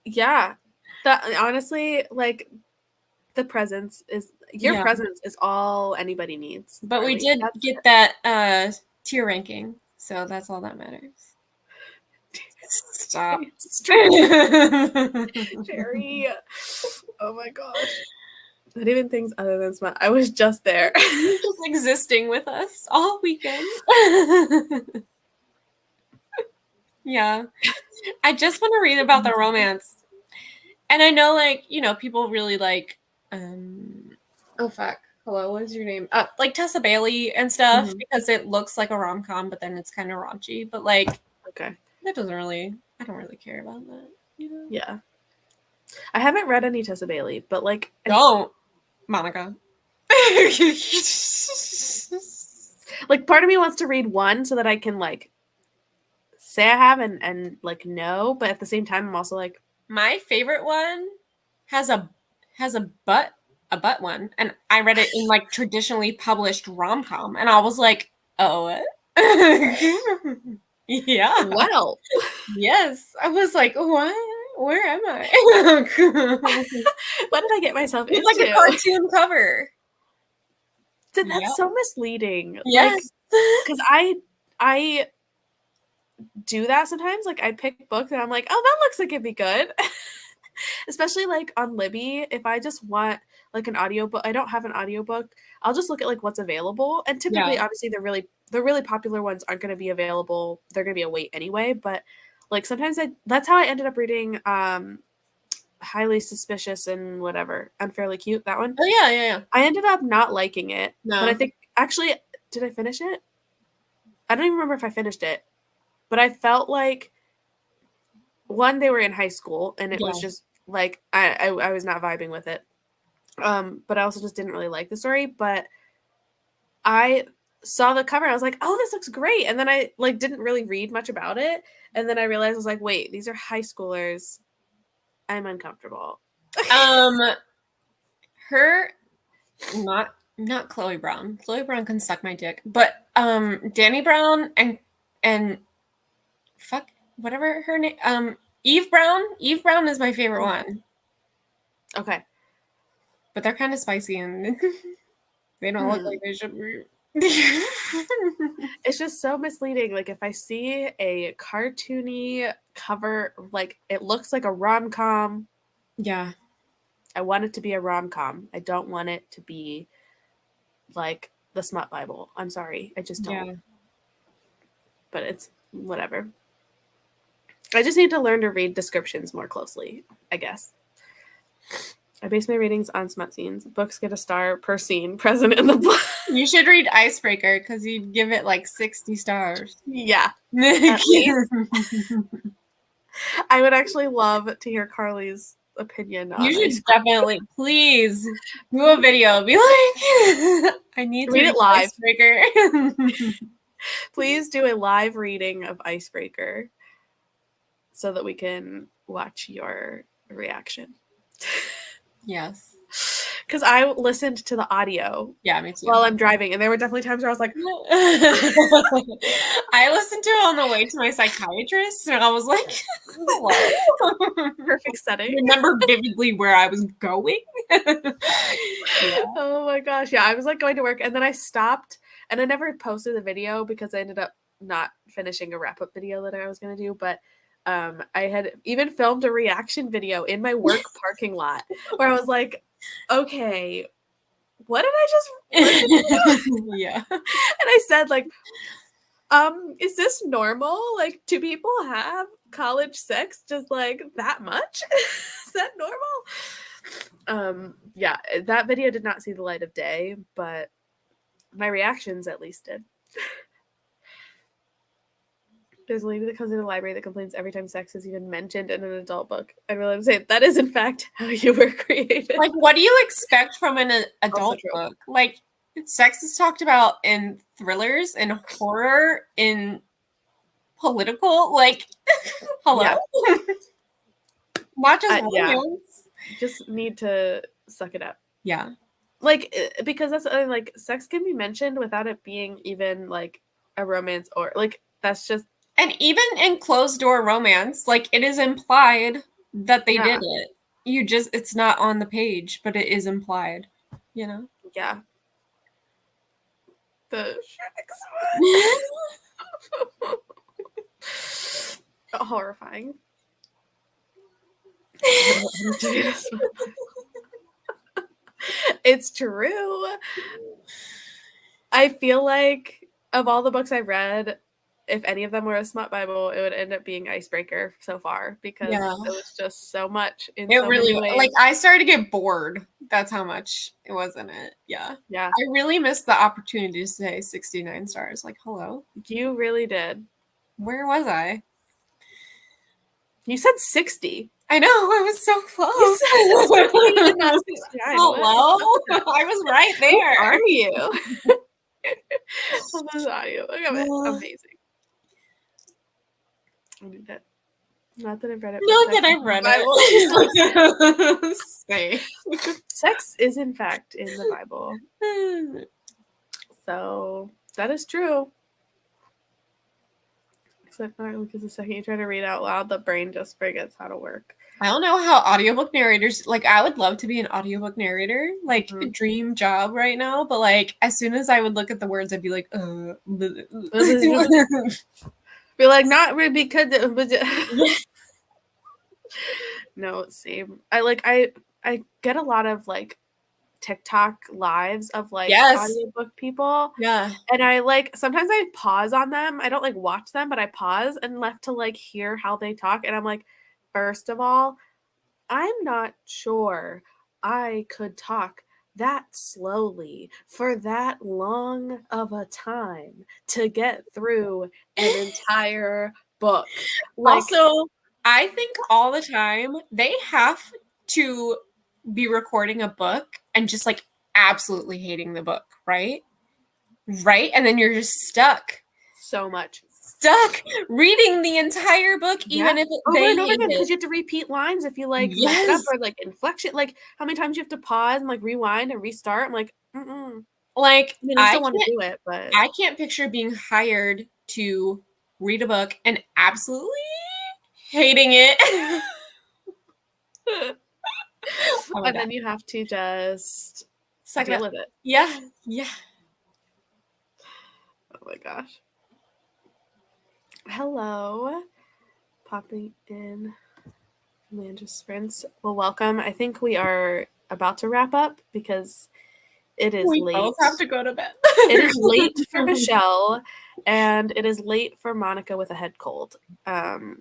Yeah. That honestly, like your presence is all anybody needs. But we did get that tier ranking. So that's all that matters. Stop. Sherry. Oh my gosh. Not even things other than smut. I was just there. You're just existing with us all weekend. Yeah. I just want to read about the romance. And I know, like, you know, people really like, oh, fuck. Hello, what is your name? Like Tessa Bailey and stuff, because it looks like a rom-com, but then it's kind of raunchy. But, like, Okay. I don't really care about that, you know? Yeah. I haven't read any Tessa Bailey, but, like... Don't, Monica. Like, part of me wants to read one so that I can, like, say I have and like, know. But at the same time, I'm also, like... My favorite one has a butt one, and I read it in like traditionally published rom-com, and I was like, oh, what? Yeah. Well. Yes. I was like, what? Where am I? What did I get myself into? It's like a cartoon cover. That's so misleading. Yes. Because I do that sometimes. Like, I pick books and I'm like, oh, that looks like it'd be good. Especially like on Libby, if I just want like an audiobook, I don't have an audiobook, I'll just look at like what's available. And typically, obviously, the really popular ones aren't going to be available. They're going to be a wait anyway. But like sometimes that's how I ended up reading Highly Suspicious and whatever, Unfairly Cute, that one. Oh yeah. I ended up not liking it. No. But I think actually, did I finish it? I don't even remember if I finished it. But I felt like one, they were in high school and it was just like I was not vibing with it. But I also just didn't really like the story. But I saw the cover, I was like, oh, this looks great. And then I like didn't really read much about it. And then I realized I was like, wait, these are high schoolers. I'm uncomfortable. Her not Chloe Brown. Chloe Brown can suck my dick. But Danny Brown and fuck whatever her name Eve Brown is my favorite one. Okay. But they're kind of spicy and they don't look like they should be. It's just so misleading. Like, if I see a cartoony cover, like it looks like a rom-com. Yeah. I want it to be a rom-com. I don't want it to be like the Smut Bible. I'm sorry. I just don't. Yeah. But it's whatever. I just need to learn to read descriptions more closely, I guess. I base my readings on smut scenes. Books get a star per scene present in the book. You should read Icebreaker because you'd give it like 60 stars. Yeah. At least. I would actually love to hear Carly's opinion on it. You should definitely, please, do a video. Be like, I need to read it live. Icebreaker. Please do a live reading of Icebreaker so that we can watch your reaction. Yes. Because I listened to the audio. Yeah, me too. While I'm driving, and there were definitely times where I was like, I listened to it on the way to my psychiatrist, and I was like, hello. Perfect setting. Remember vividly where I was going. Yeah. Oh my gosh. Yeah, I was like going to work, and then I stopped, and I never posted the video because I ended up not finishing a wrap-up video that I was going to do, but I had even filmed a reaction video in my work parking lot where I was like, okay, what did I just Yeah. And I said, like, is this normal? Like, do people have college sex just like that much? Is that normal? Yeah, that video did not see the light of day, but my reactions at least did. There's a lady that comes into the library that complains every time sex is even mentioned in an adult book. I really would say that is, in fact, how you were created. Like, what do you expect from an adult book? Like, sex is talked about in thrillers, in horror, in political. Like, hello? Yeah. Not just romance. Yeah. You just need to suck it up. Yeah. Like, because that's, like, sex can be mentioned without it being even, like, a romance or, like, that's just... And even in closed door romance, like, it is implied that they did it. It's not on the page, but it is implied, you know? Yeah. The Shrek Horrifying. It's true. I feel like of all the books I've read, if any of them were a smut Bible, it would end up being Icebreaker so far because Yeah. it was just so much in It so really, many ways. like, I started to get bored. That's how much it was in it. Yeah. Yeah, I really missed the opportunity to say 69 stars. Like, hello. you really did. Where was I? You said 60. I know, I was so close. You said 60 and not 69. Hello? What? I was right there. Who are you? Hold on, audio. Look at it. Amazing. I need that. Not that I've read it. Not that I've read it. Stay. Sex is in fact in the Bible. So that is true. Except not because the second you try to read out loud, the brain just forgets how to work. I don't know how audiobook narrators, like, I would love to be an audiobook narrator, like, a dream job right now, but, like, as soon as I would look at the words, I'd be like, Be like, not really because no, same. I get a lot of like TikTok lives of like audiobook people. Yeah. And I like sometimes I pause on them. I don't like watch them, but I pause and left to like hear how they talk. And I'm like, first of all, I'm not sure I could talk that slowly for that long of a time to get through an entire book. Like, also, I think all the time they have to be recording a book and just like absolutely hating the book, right? Right? And then you're just stuck reading the entire book, even if over and over again, because you have to repeat lines if you like mess up or like inflection. Like how many times you have to pause and like rewind and restart. I'm like, like I mean, I still want to do it, but I can't picture being hired to read a book and absolutely hating it. And then you have to just deal with it. Yeah. Oh my gosh. Hello. Popping in Amanda Sprints. Well, welcome. I think we are about to wrap up because it is late. We both have to go to bed. It is late for Michelle, and it is late for Monica with a head cold, who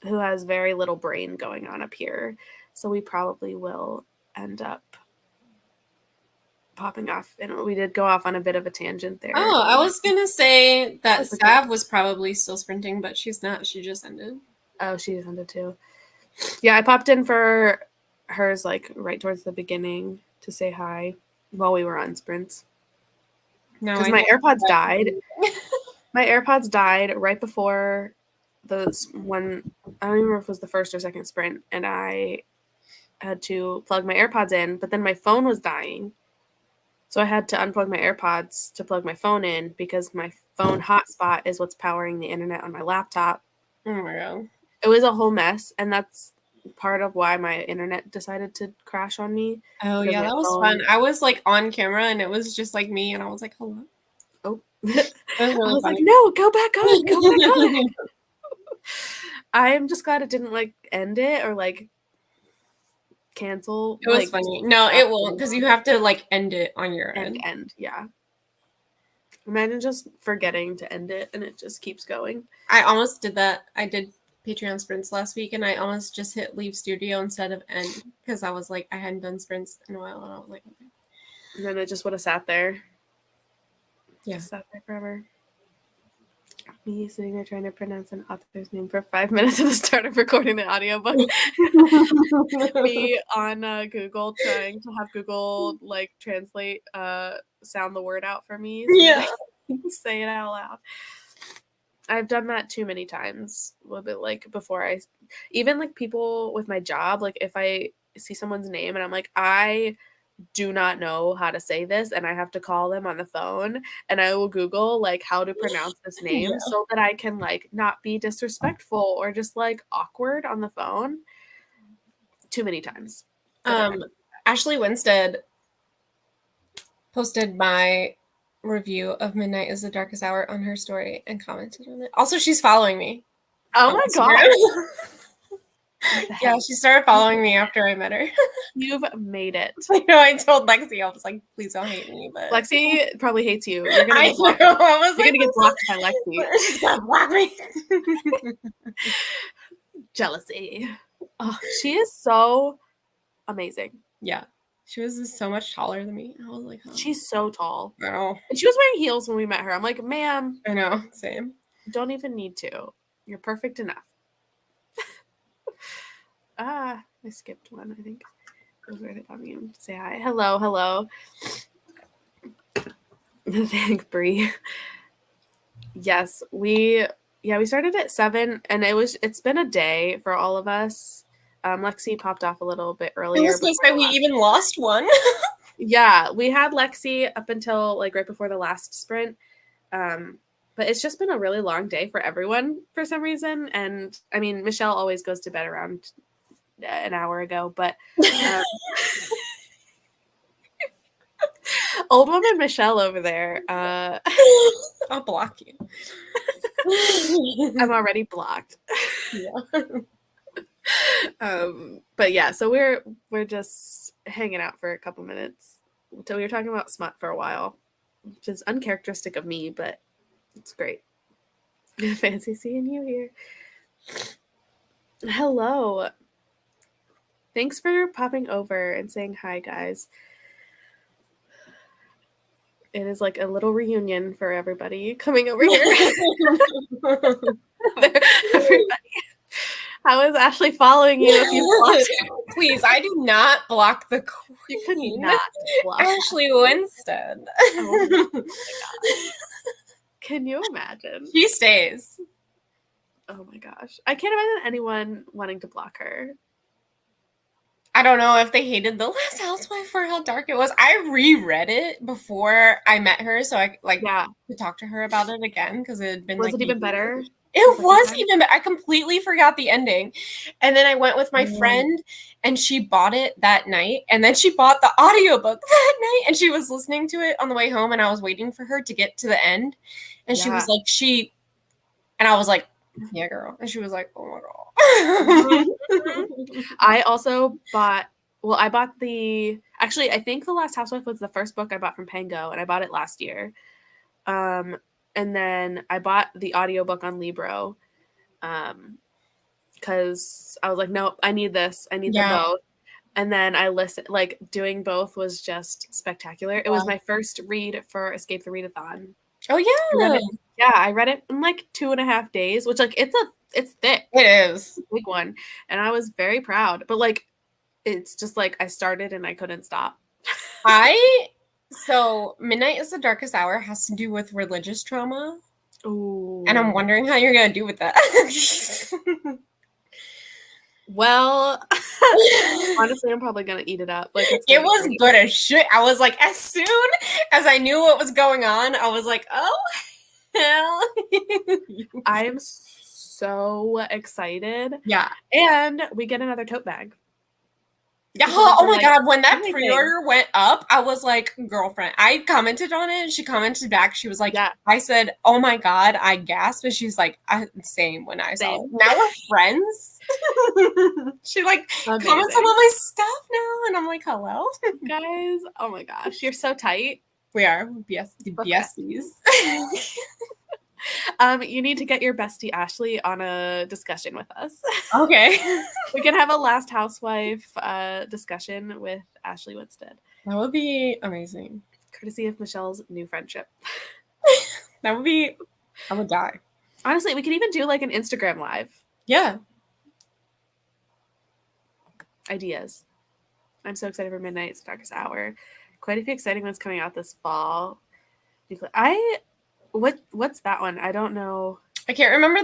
has very little brain going on up here. So we probably will end up popping off. And we did go off on a bit of a tangent there. Oh, I was going to say that Sav was probably still sprinting, but she's not. She just ended. Oh, she just ended too. Yeah, I popped in for hers like right towards the beginning to say hi while we were on sprints. No, because my AirPods died. My AirPods died right before the one. I don't even remember if it was the first or second sprint, and I had to plug my AirPods in, but then my phone was dying. So I had to unplug my AirPods to plug my phone in because my phone hotspot is what's powering the internet on my laptop. Oh my God. It was a whole mess, and that's part of why my internet decided to crash on me. Oh yeah, that was fun. I was like on camera, and it was just like me, and I was like, hello. Oh. I was like, no, go back on. I am just glad it didn't like end it or like cancel. It was funny. No, it won't, because you have to like end it on your end. Yeah. Imagine just forgetting to end it and it just keeps going. I almost did that. I did Patreon sprints last week, and I almost just hit leave studio instead of end because I was like, I hadn't done sprints in a while, and I was like, okay. And then it just would have sat there. Yeah. Just sat there forever. Me sitting there trying to pronounce an author's name for 5 minutes at the start of recording the audiobook. Me on Google trying to have Google like translate sound the word out for me. So yeah. Say it out loud. I've done that too many times. A little bit like before I even like people with my job, like if I see someone's name and I'm like, I do not know how to say this, and I have to call them on the phone, and I will Google like how to pronounce this name so that I can like not be disrespectful or just like awkward on the phone. Too many times. Ashley Winstead posted my review of Midnight is the Darkest Hour on her story and commented on it. Also, she's following me. Oh on my Instagram. god. Yeah, she started following me after I met her. You've made it. I know, I told Lexi, I was like, please don't hate me. But Lexi probably hates you. You're gonna I get blocked. know. I was You're like, gonna get blocked by Lexi. she's gonna block me. Jealousy. Oh, she is so amazing. Yeah. She was just so much taller than me. I was like, oh. She's so tall. I know. And she was wearing heels when we met her. I'm like, ma'am, I know. Same. don't even need to. You're perfect enough. I skipped one, I think. It was where they got me to say hi. Hello. Thank Bree. Yes, we started at 7 and it's been a day for all of us. Lexi popped off a little bit I earlier. was gonna say we even lost one. Yeah, we had Lexi up until like right before the last sprint. But it's just been a really long day for everyone for some reason. And I mean, Michelle always goes to bed around an hour ago, but old woman Michelle over there. I'll block you. I'm already blocked. Yeah. But yeah, so we're just hanging out for a couple minutes until we were talking about smut for a while, which is uncharacteristic of me, but it's great. Fancy seeing you here. Hello. Thanks for popping over and saying hi, guys. It is like a little reunion for everybody coming over here. Everybody. How is Ashley following you if you blocked? Please, I do not block the queen. You could not block Ashley Winstead. Oh my God. Can you imagine? She stays. Oh my gosh. I can't imagine anyone wanting to block her. I don't know if they hated The Last Housewife for how dark it was. I reread it before I met her, so I could talk to her about it again because it had been Was it even better? It was even better. I completely forgot the ending. And then I went with my friend and she bought it that night. And then she bought the audiobook that night and she was listening to it on the way home and I was waiting for her to get to the end. And she was like, and I was like, yeah, girl. And she was like, oh my God. I also bought I think The Last Housewife was the first book I bought from Pango and I bought it last year. And then I bought the audiobook on Libro because I was like, nope, I need this. I need them both. And then I listened, like doing both was just spectacular. It was my first read for Escape the Readathon. Oh, yeah. I read it in like 2.5 days, which like it's thick. It is. It's a big one. And I was very proud. But like, it's just like I started and I couldn't stop. So Midnight is the Darkest Hour has to do with religious trauma. Ooh. And I'm wondering how you're going to do with that. Well, honestly, I'm probably going to eat it up. Like it was good as shit. I was like, as soon as I knew what was going on, I was like, oh, hell. I am so excited. Yeah. And we get another tote bag. Yeah. Oh my God. When that pre-order went up, I was like, girlfriend, I commented on it and she commented back. She was like, I said, oh my God, I gasped. And she's like, same when I saw it. Now we're friends. She like comments on all my stuff now. And I'm like, hello. Guys. Oh my gosh. You're so tight. We are. BSties. You need to get your bestie Ashley on a discussion with us. Okay. We can have a Last Housewife discussion with Ashley Winstead. That would be amazing. Courtesy of Michelle's new friendship. I would die. Honestly, we could even do like an Instagram live. Yeah. Ideas. I'm so excited for Midnight's Darkest Hour. Quite a few exciting ones coming out this fall. What's that one? I don't know. I can't remember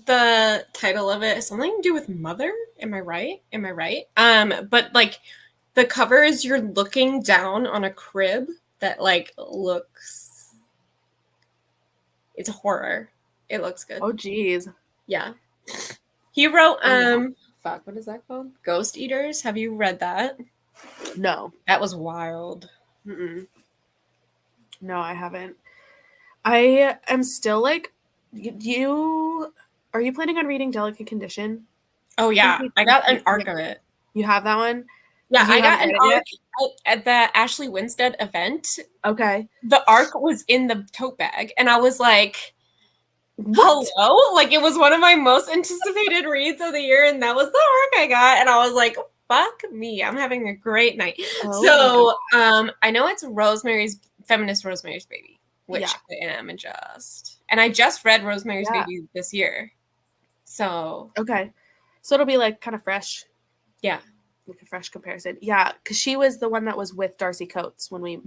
the title of it. Something to do with mother. Am I right? But like the cover is you're looking down on a crib that like looks. It's a horror. It looks good. Oh geez. Yeah. He wrote what is that called? Ghost Eaters. Have you read that? No. That was wild. Mm-mm. No, I haven't. I am still like, are you planning on reading Delicate Condition? Oh yeah, I got an arc Yeah. of it. You have that one? Yeah, You I got haven't an read it yet? arc at the Ashley Winstead event. Okay. The arc was in the tote bag, and I was like, What? hello? Like, it was one of my most anticipated reads of the year, and that was the arc I got, and I was like, fuck me, I'm having a great night. Oh So, I know it's Feminist Rosemary's Baby, which Yeah. I am just. And I just read Rosemary's Yeah. Baby this year. So, Okay. So it'll be like kind of fresh. yeah. Like a fresh comparison. Yeah, because she was the one that was with Darcy Coates when we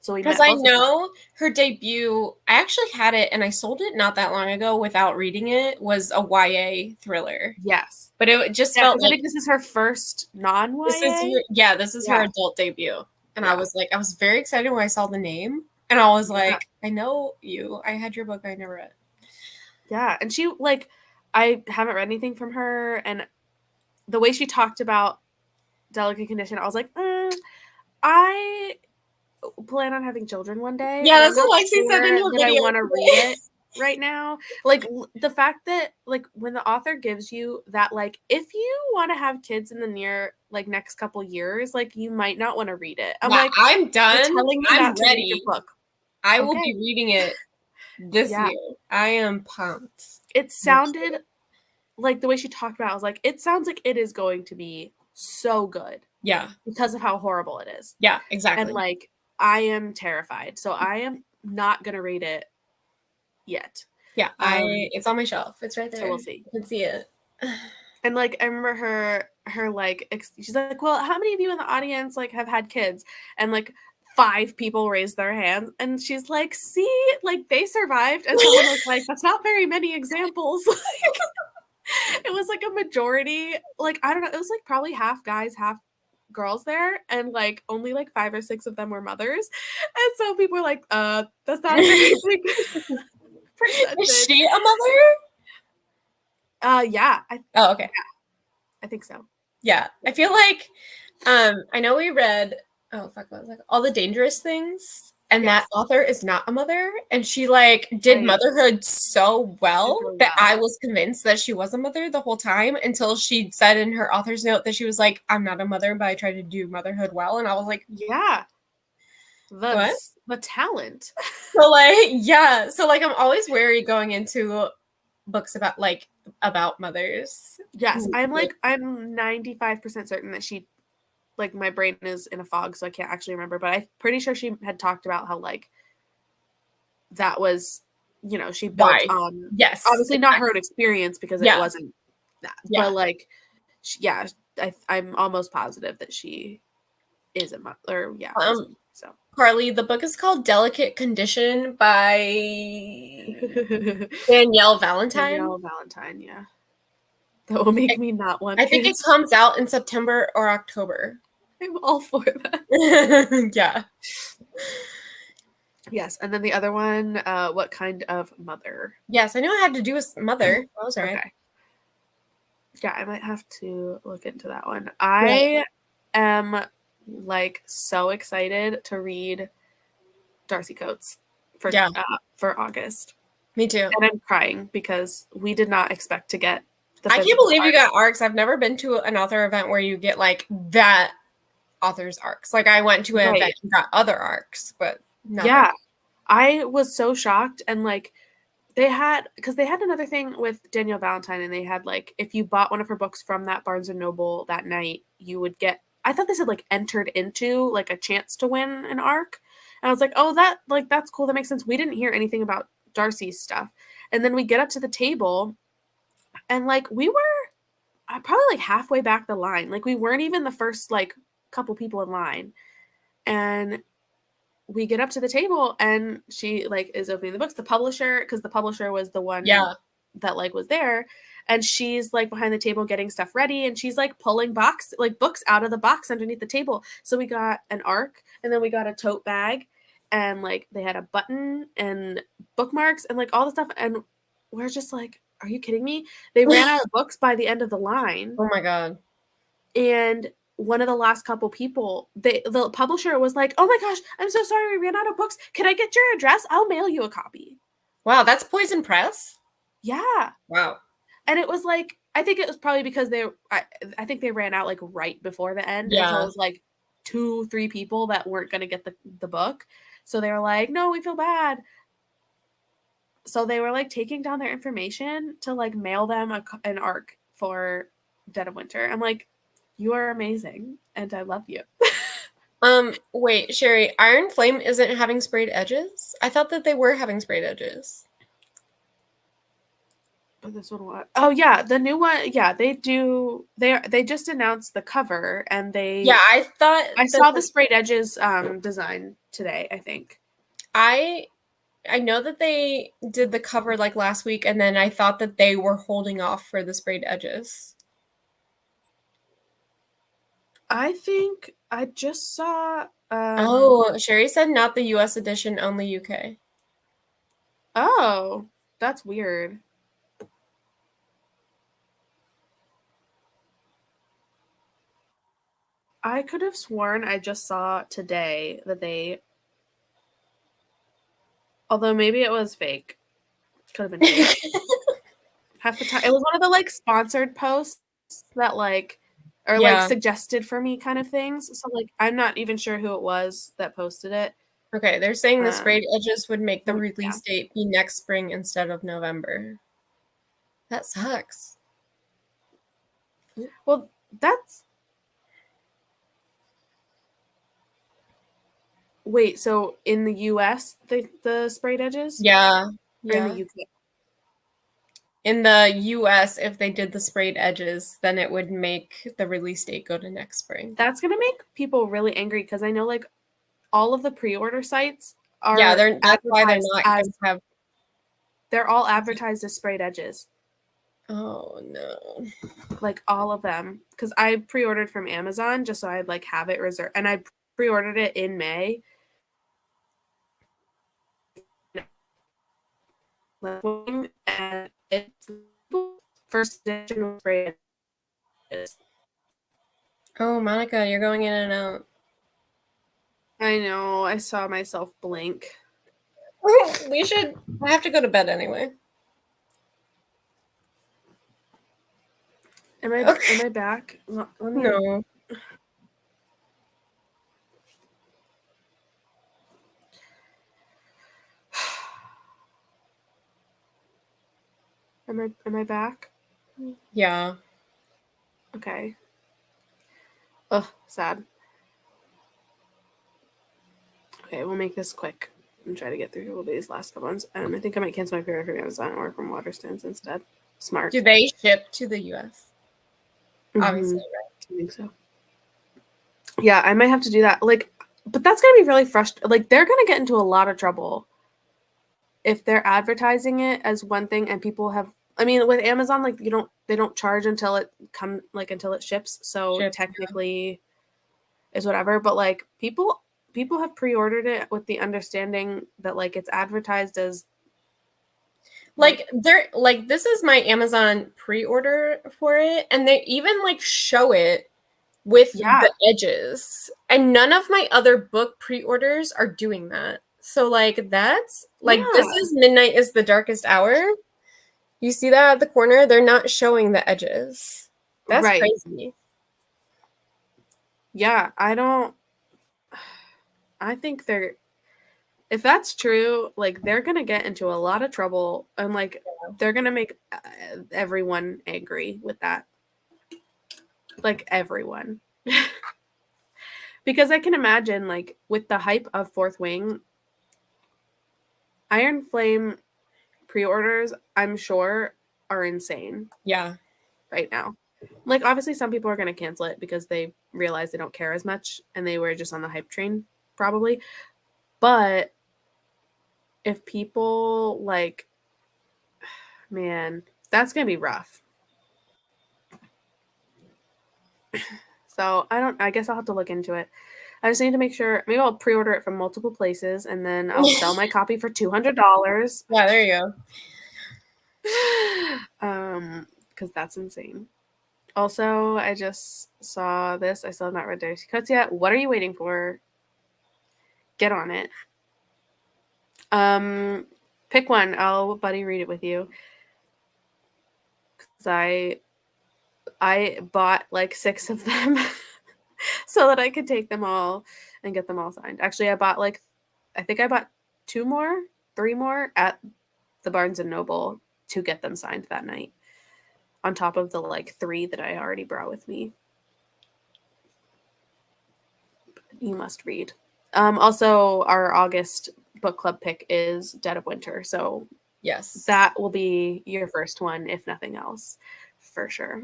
so we met Because I both of them. know her debut, I actually had it and I sold it not that long ago without reading it, was a YA thriller. Yes. But it just felt I like think this is her first non-YA. this is her adult debut. And I was very excited when I saw the name. And I was like, I know you. I had your book I never read. Yeah. And she I haven't read anything from her. And the way she talked about Delicate Condition, I was like, I plan on having children one day. Yeah, that's what Lexi said in her video. I want to read it right now. Like the fact that like when the author gives you that, like, if you want to have kids in the near next couple years, like you might not want to read it. I'm like, I'm done. Telling me I'm not to ready. read your book. I will be reading it this year. I am pumped. It sounded like the way she talked about it, I was like, it sounds like it is going to be so good. Yeah. Because of how horrible it is. Yeah, exactly. And like, I am terrified. So I am not going to read it yet. Yeah, it's on my shelf. It's right there. So we'll see. You can see it. And like, I remember her like, she's like, well, how many of you in the audience like have had kids? And like 5 people raised their hands. And she's like, see, like they survived. And someone was like, that's not very many examples. It was like a majority, like, I don't know, it was like probably half guys, half girls there, and like only like 5 or 6 of them were mothers. And so people were like, that's not a very big percentage. Is she a mother? Yeah. Oh, okay. Yeah, I think so. Yeah. I feel like I know we read All the Dangerous Things. And that author is not a mother. And she like did motherhood so well that I was convinced that she was a mother the whole time until she said in her author's note that she was like, I'm not a mother, but I try to do motherhood well. And I was like, yeah. The talent. So like, yeah. So like I'm always wary going into books about mothers. Yes. I'm 95% certain that she, like, my brain is in a fog, so I can't actually remember, but I'm pretty sure she had talked about how like that was, she built on, obviously not her own experience because it wasn't that, but like, I'm almost positive that she is a mother. Yeah. So Carly, the book is called Delicate Condition by Danielle Valentine. Danielle Valentine, yeah. That will make me not want. I think it comes out in September or October. I'm all for that. Yeah. Yes, and then the other one, what kind of mother? Yes, I knew it had to do with mother. That was right. Okay. Yeah, I might have to look into that one. I am like so excited to read Darcy Coates for August. Me too. And I'm crying because we did not expect to get I can't believe you got arcs. I've never been to an author event where you get like that author's arcs. Like I went to an event and got other arcs, but not that. I was so shocked. And like they had another thing with Danielle Valentine, and they had like, if you bought one of her books from that Barnes and Noble that night, you would get, I thought they said like entered into like a chance to win an arc. And I was like, oh, that's cool. That makes sense. We didn't hear anything about Darcy's stuff. And then we get up to the table and like we were probably like halfway back the line. Like we weren't even the first like couple people in line. And we get up to the table and she like is opening the books. The publisher, because the publisher was the one that like was there. And she's like behind the table getting stuff ready. And she's like pulling books out of the box underneath the table. So we got an arc and then we got a tote bag. And like they had a button and bookmarks and like all the stuff. And we're just like, are you kidding me? They ran out of books by the end of the line. Oh my God. And one of the last couple people, the publisher was like, "Oh my gosh, I'm so sorry, we ran out of books. Can I get your address? I'll mail you a copy." Wow, that's Poison Press? Yeah. Wow. And it was like, I think it was probably because I think they ran out like right before the end. And so it was like 2-3 people that weren't going to get the book. So they were like, "No, we feel bad." So they were like taking down their information to like mail them an ARC for Dead of Winter. I'm like, you are amazing and I love you. Wait, Sherry, Iron Flame isn't having sprayed edges? I thought that they were having sprayed edges. But this one, what? Oh yeah, the new one. Yeah, they do. They just announced the cover, and they. Yeah, I saw the sprayed edges design today. I think. I know that they did the cover like last week, and then I thought that they were holding off for the sprayed edges. I think I just saw. Oh, Sherry said not the US edition, only UK. Oh, that's weird. I could have sworn I just saw today that they. Although maybe it was fake. Could have been fake. Half the time, it was one of the like sponsored posts that like. Or like suggested for me kind of things. So like I'm not even sure who it was that posted it. Okay, they're saying the sprayed edges would make the release date be next spring instead of November. That sucks. Well, that's... Wait, so in the US, the sprayed edges? Yeah. Or in the UK? In the US, if they did the sprayed edges, then it would make the release date go to next spring. That's going to make people really angry because I know like all of the pre-order sites are that's why they're not they're all advertised as sprayed edges. Oh no. Like all of them, because I pre-ordered from Amazon just so I'd like have it reserved, and I pre-ordered it in May. And it's first edition sprayed edges. Oh, Monica, you're going in and out. I know. I saw myself blink. I have to go to bed anyway. Am I back? No. Am I back? Yeah. Okay. Ugh, sad. Okay, we'll make this quick and try to get through these last couple ones. I think I might cancel my pre-order from Amazon or from Waterstones instead. Smart. Do they ship to the US? Mm-hmm. Obviously, right? I think so. Yeah, I might have to do that. Like, but that's gonna be really frustrating. Like, they're gonna get into a lot of trouble if they're advertising it as one thing and people have. I mean, with Amazon, like they don't charge until it until it ships. So technically, is whatever. But like people have pre-ordered it with the understanding that like it's advertised as like they're like, this is my Amazon pre-order for it, and they even like show it with the edges, and none of my other book pre-orders are doing that. So like that's like This is Midnight is the Darkest Hour. You see that at the corner? They're not showing the edges. That's crazy. Yeah, I think if that's true, like they're gonna get into a lot of trouble, and like they're gonna make everyone angry with that. Like everyone. Because I can imagine like with the hype of Fourth Wing, Iron Flame pre-orders, I'm sure, are insane. Yeah. Right now. Like obviously some people are gonna cancel it because they realize they don't care as much and they were just on the hype train, probably. But if people like, man, that's gonna be rough. So I guess I'll have to look into it. I just need to make sure, maybe I'll pre-order it from multiple places and then I'll sell my copy for $200. Yeah, there you go. Because that's insane. Also, I just saw this. I still have not read Dirty Coats yet. What are you waiting for? Get on it. Pick one. I'll buddy read it with you. Because I bought like 6 of them so that I could take them all and get them all signed. Actually, I bought 3 more at the Barnes and Noble to get them signed that night, on top of the like 3 that I already brought with me. You must read. Also, our August book club pick is Dead of Winter, so Yes. that will be your first one, if nothing else, for sure.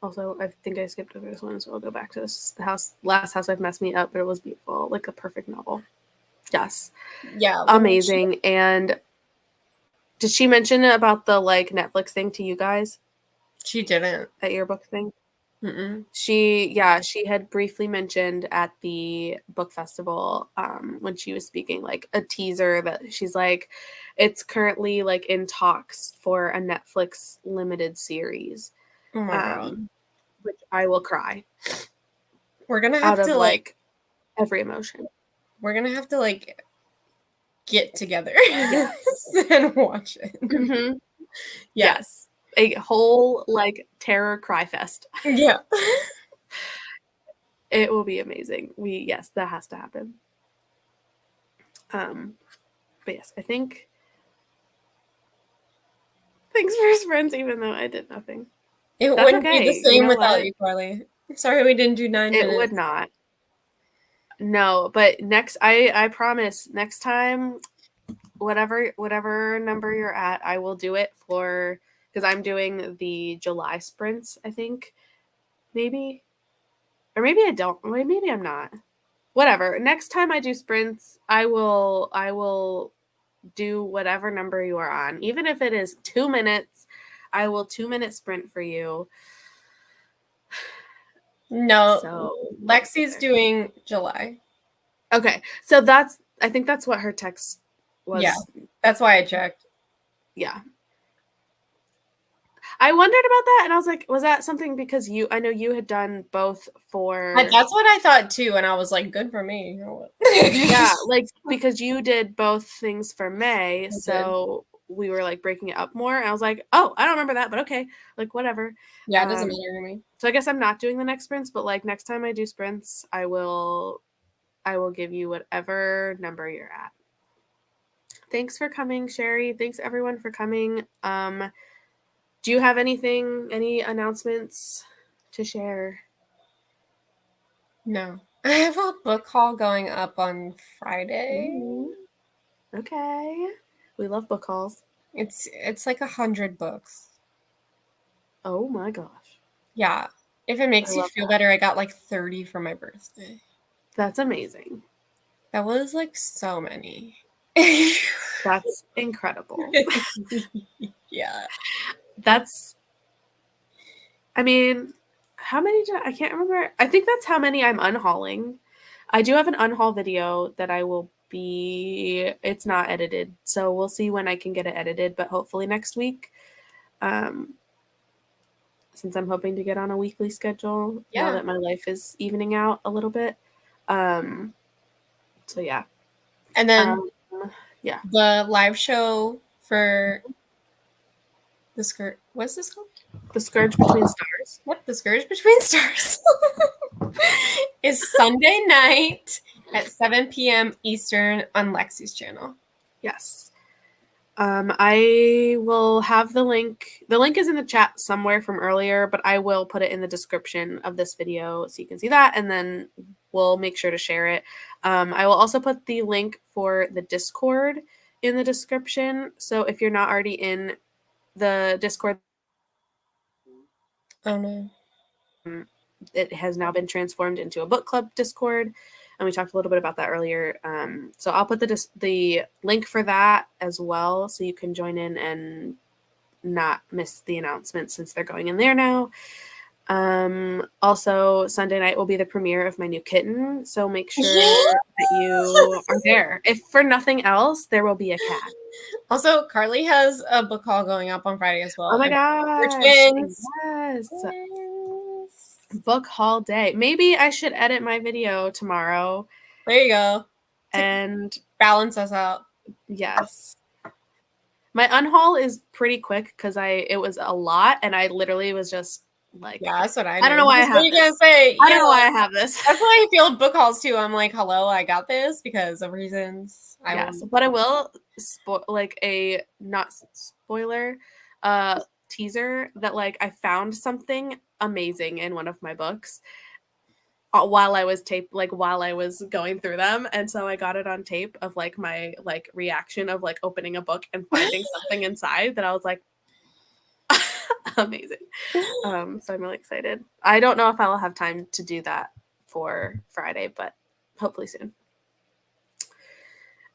Also, I think I skipped over this one, so I'll go back to this. Last House I've Messed Me Up, but it was beautiful, like a perfect novel. Yes. Yeah. Amazing. And did she mention about the like Netflix thing to you guys? She didn't. That yearbook thing? Mm-mm. She had briefly mentioned at the book festival when she was speaking, like a teaser that she's like, it's currently like in talks for a Netflix limited series. Oh my god. Which I will cry. We're gonna have out to of like every emotion. We're gonna have to like get together and watch it. Mm-hmm. Yeah. Yes. A whole like terror cry fest. Yeah. It will be amazing. Yes, that has to happen. But yes, I think thanks for friends, even though I did nothing. It That's wouldn't okay. be the same know without what? you, Carly. Sorry we didn't do 9 minutes. It would not. No, but I promise next time, whatever number you're at, I will do it for, because I'm doing the July sprints, I think. Maybe. Or maybe I don't. Maybe I'm not. Whatever. Next time I do sprints, I will do whatever number you are on. Even if it is 2 minutes, I will 2-minute sprint for you. No, So Lexi's doing July. Okay. So I think that's what her text was. Yeah, that's why I checked. Yeah. I wondered about that, and I was like, was that something because I know you had done both for... That's what I thought too, and I was like, good for me. Yeah, like, because you did both things for May, so we were like breaking it up more, and I was like, oh, I don't remember that, but okay, like, whatever. Yeah, it doesn't matter to me. So I guess I'm not doing the next sprints, but like next time I do sprints, I will give you whatever number you're at. Thanks for coming, Sherry. Thanks everyone for coming. Do you have any announcements to share? No. I have a book haul going up on Friday. Ooh. Okay. We love book hauls. It's like 100 books. Oh my gosh. Yeah. If it makes you feel better, I got like 30 for my birthday. That's amazing. That was like so many. That's incredible. Yeah. I mean, how many I can't remember. I think that's how many I'm unhauling. I do have an unhaul video that I will be, it's not edited, so we'll see when I can get it edited, but hopefully next week. Since I'm hoping to get on a weekly schedule now that my life is evening out a little bit. So yeah. And then yeah. The live show for the Scourge. What's this called? The Scourge Between Stars. Yep, The Scourge Between Stars is Sunday night at 7 p.m. Eastern on Lexi's channel. Yes. I will have the link. The link is in the chat somewhere from earlier, but I will put it in the description of this video so you can see that, and then we'll make sure to share it. I will also put the link for the Discord in the description. So if you're not already in the Discord, oh no, it has now been transformed into a book club Discord, and we talked a little bit about that earlier. So I'll put the link for that as well, so you can join in and not miss the announcements since they're going in there now. Also, Sunday night will be the premiere of my new kitten, so make sure that you are there. If for nothing else, there will be a cat. Also, Carly has a book haul going up on Friday as well. Oh my and gosh! twins. Yes, Yes. book haul day. Maybe I should edit my video tomorrow. There you go. And balance us out. Yes. My unhaul is pretty quick because it was a lot, and I literally was just like, Yeah, that's what I don't know why I have you this. gonna say. I don't know why I have this. That's why I feel book hauls too. I'm like, hello, I got this because of reasons. Yes, but I will like a not spoiler teaser that like I found something amazing in one of my books while I was while I was going through them, and so I got it on tape of like my like reaction of like opening a book and finding something inside that I was like amazing. So I'm really excited. I don't know if I'll have time to do that for Friday, but hopefully soon.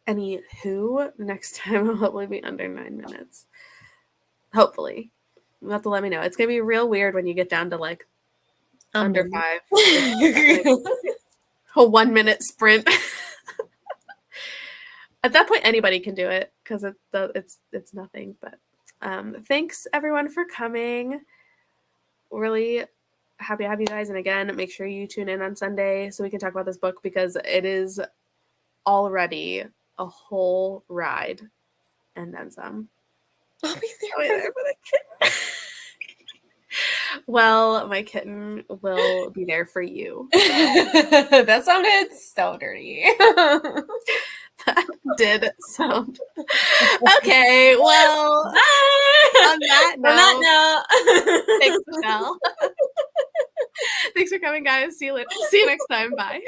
Anywho, next time will hopefully be under 9 minutes. Hopefully. You'll have to let me know. It's going to be real weird when you get down to like under 5. Like a 1 minute sprint. At that point, anybody can do it because it's nothing. But thanks everyone for coming. Really happy to have you guys. And again, make sure you tune in on Sunday so we can talk about this book because it is already a whole ride and then some. I'll be there for the kitten. Well, my kitten will be there for you. That sounded so dirty. That did sound okay. Well, on that note, thanks, Michelle. Thanks for coming, guys. See you later. See you next time. Bye.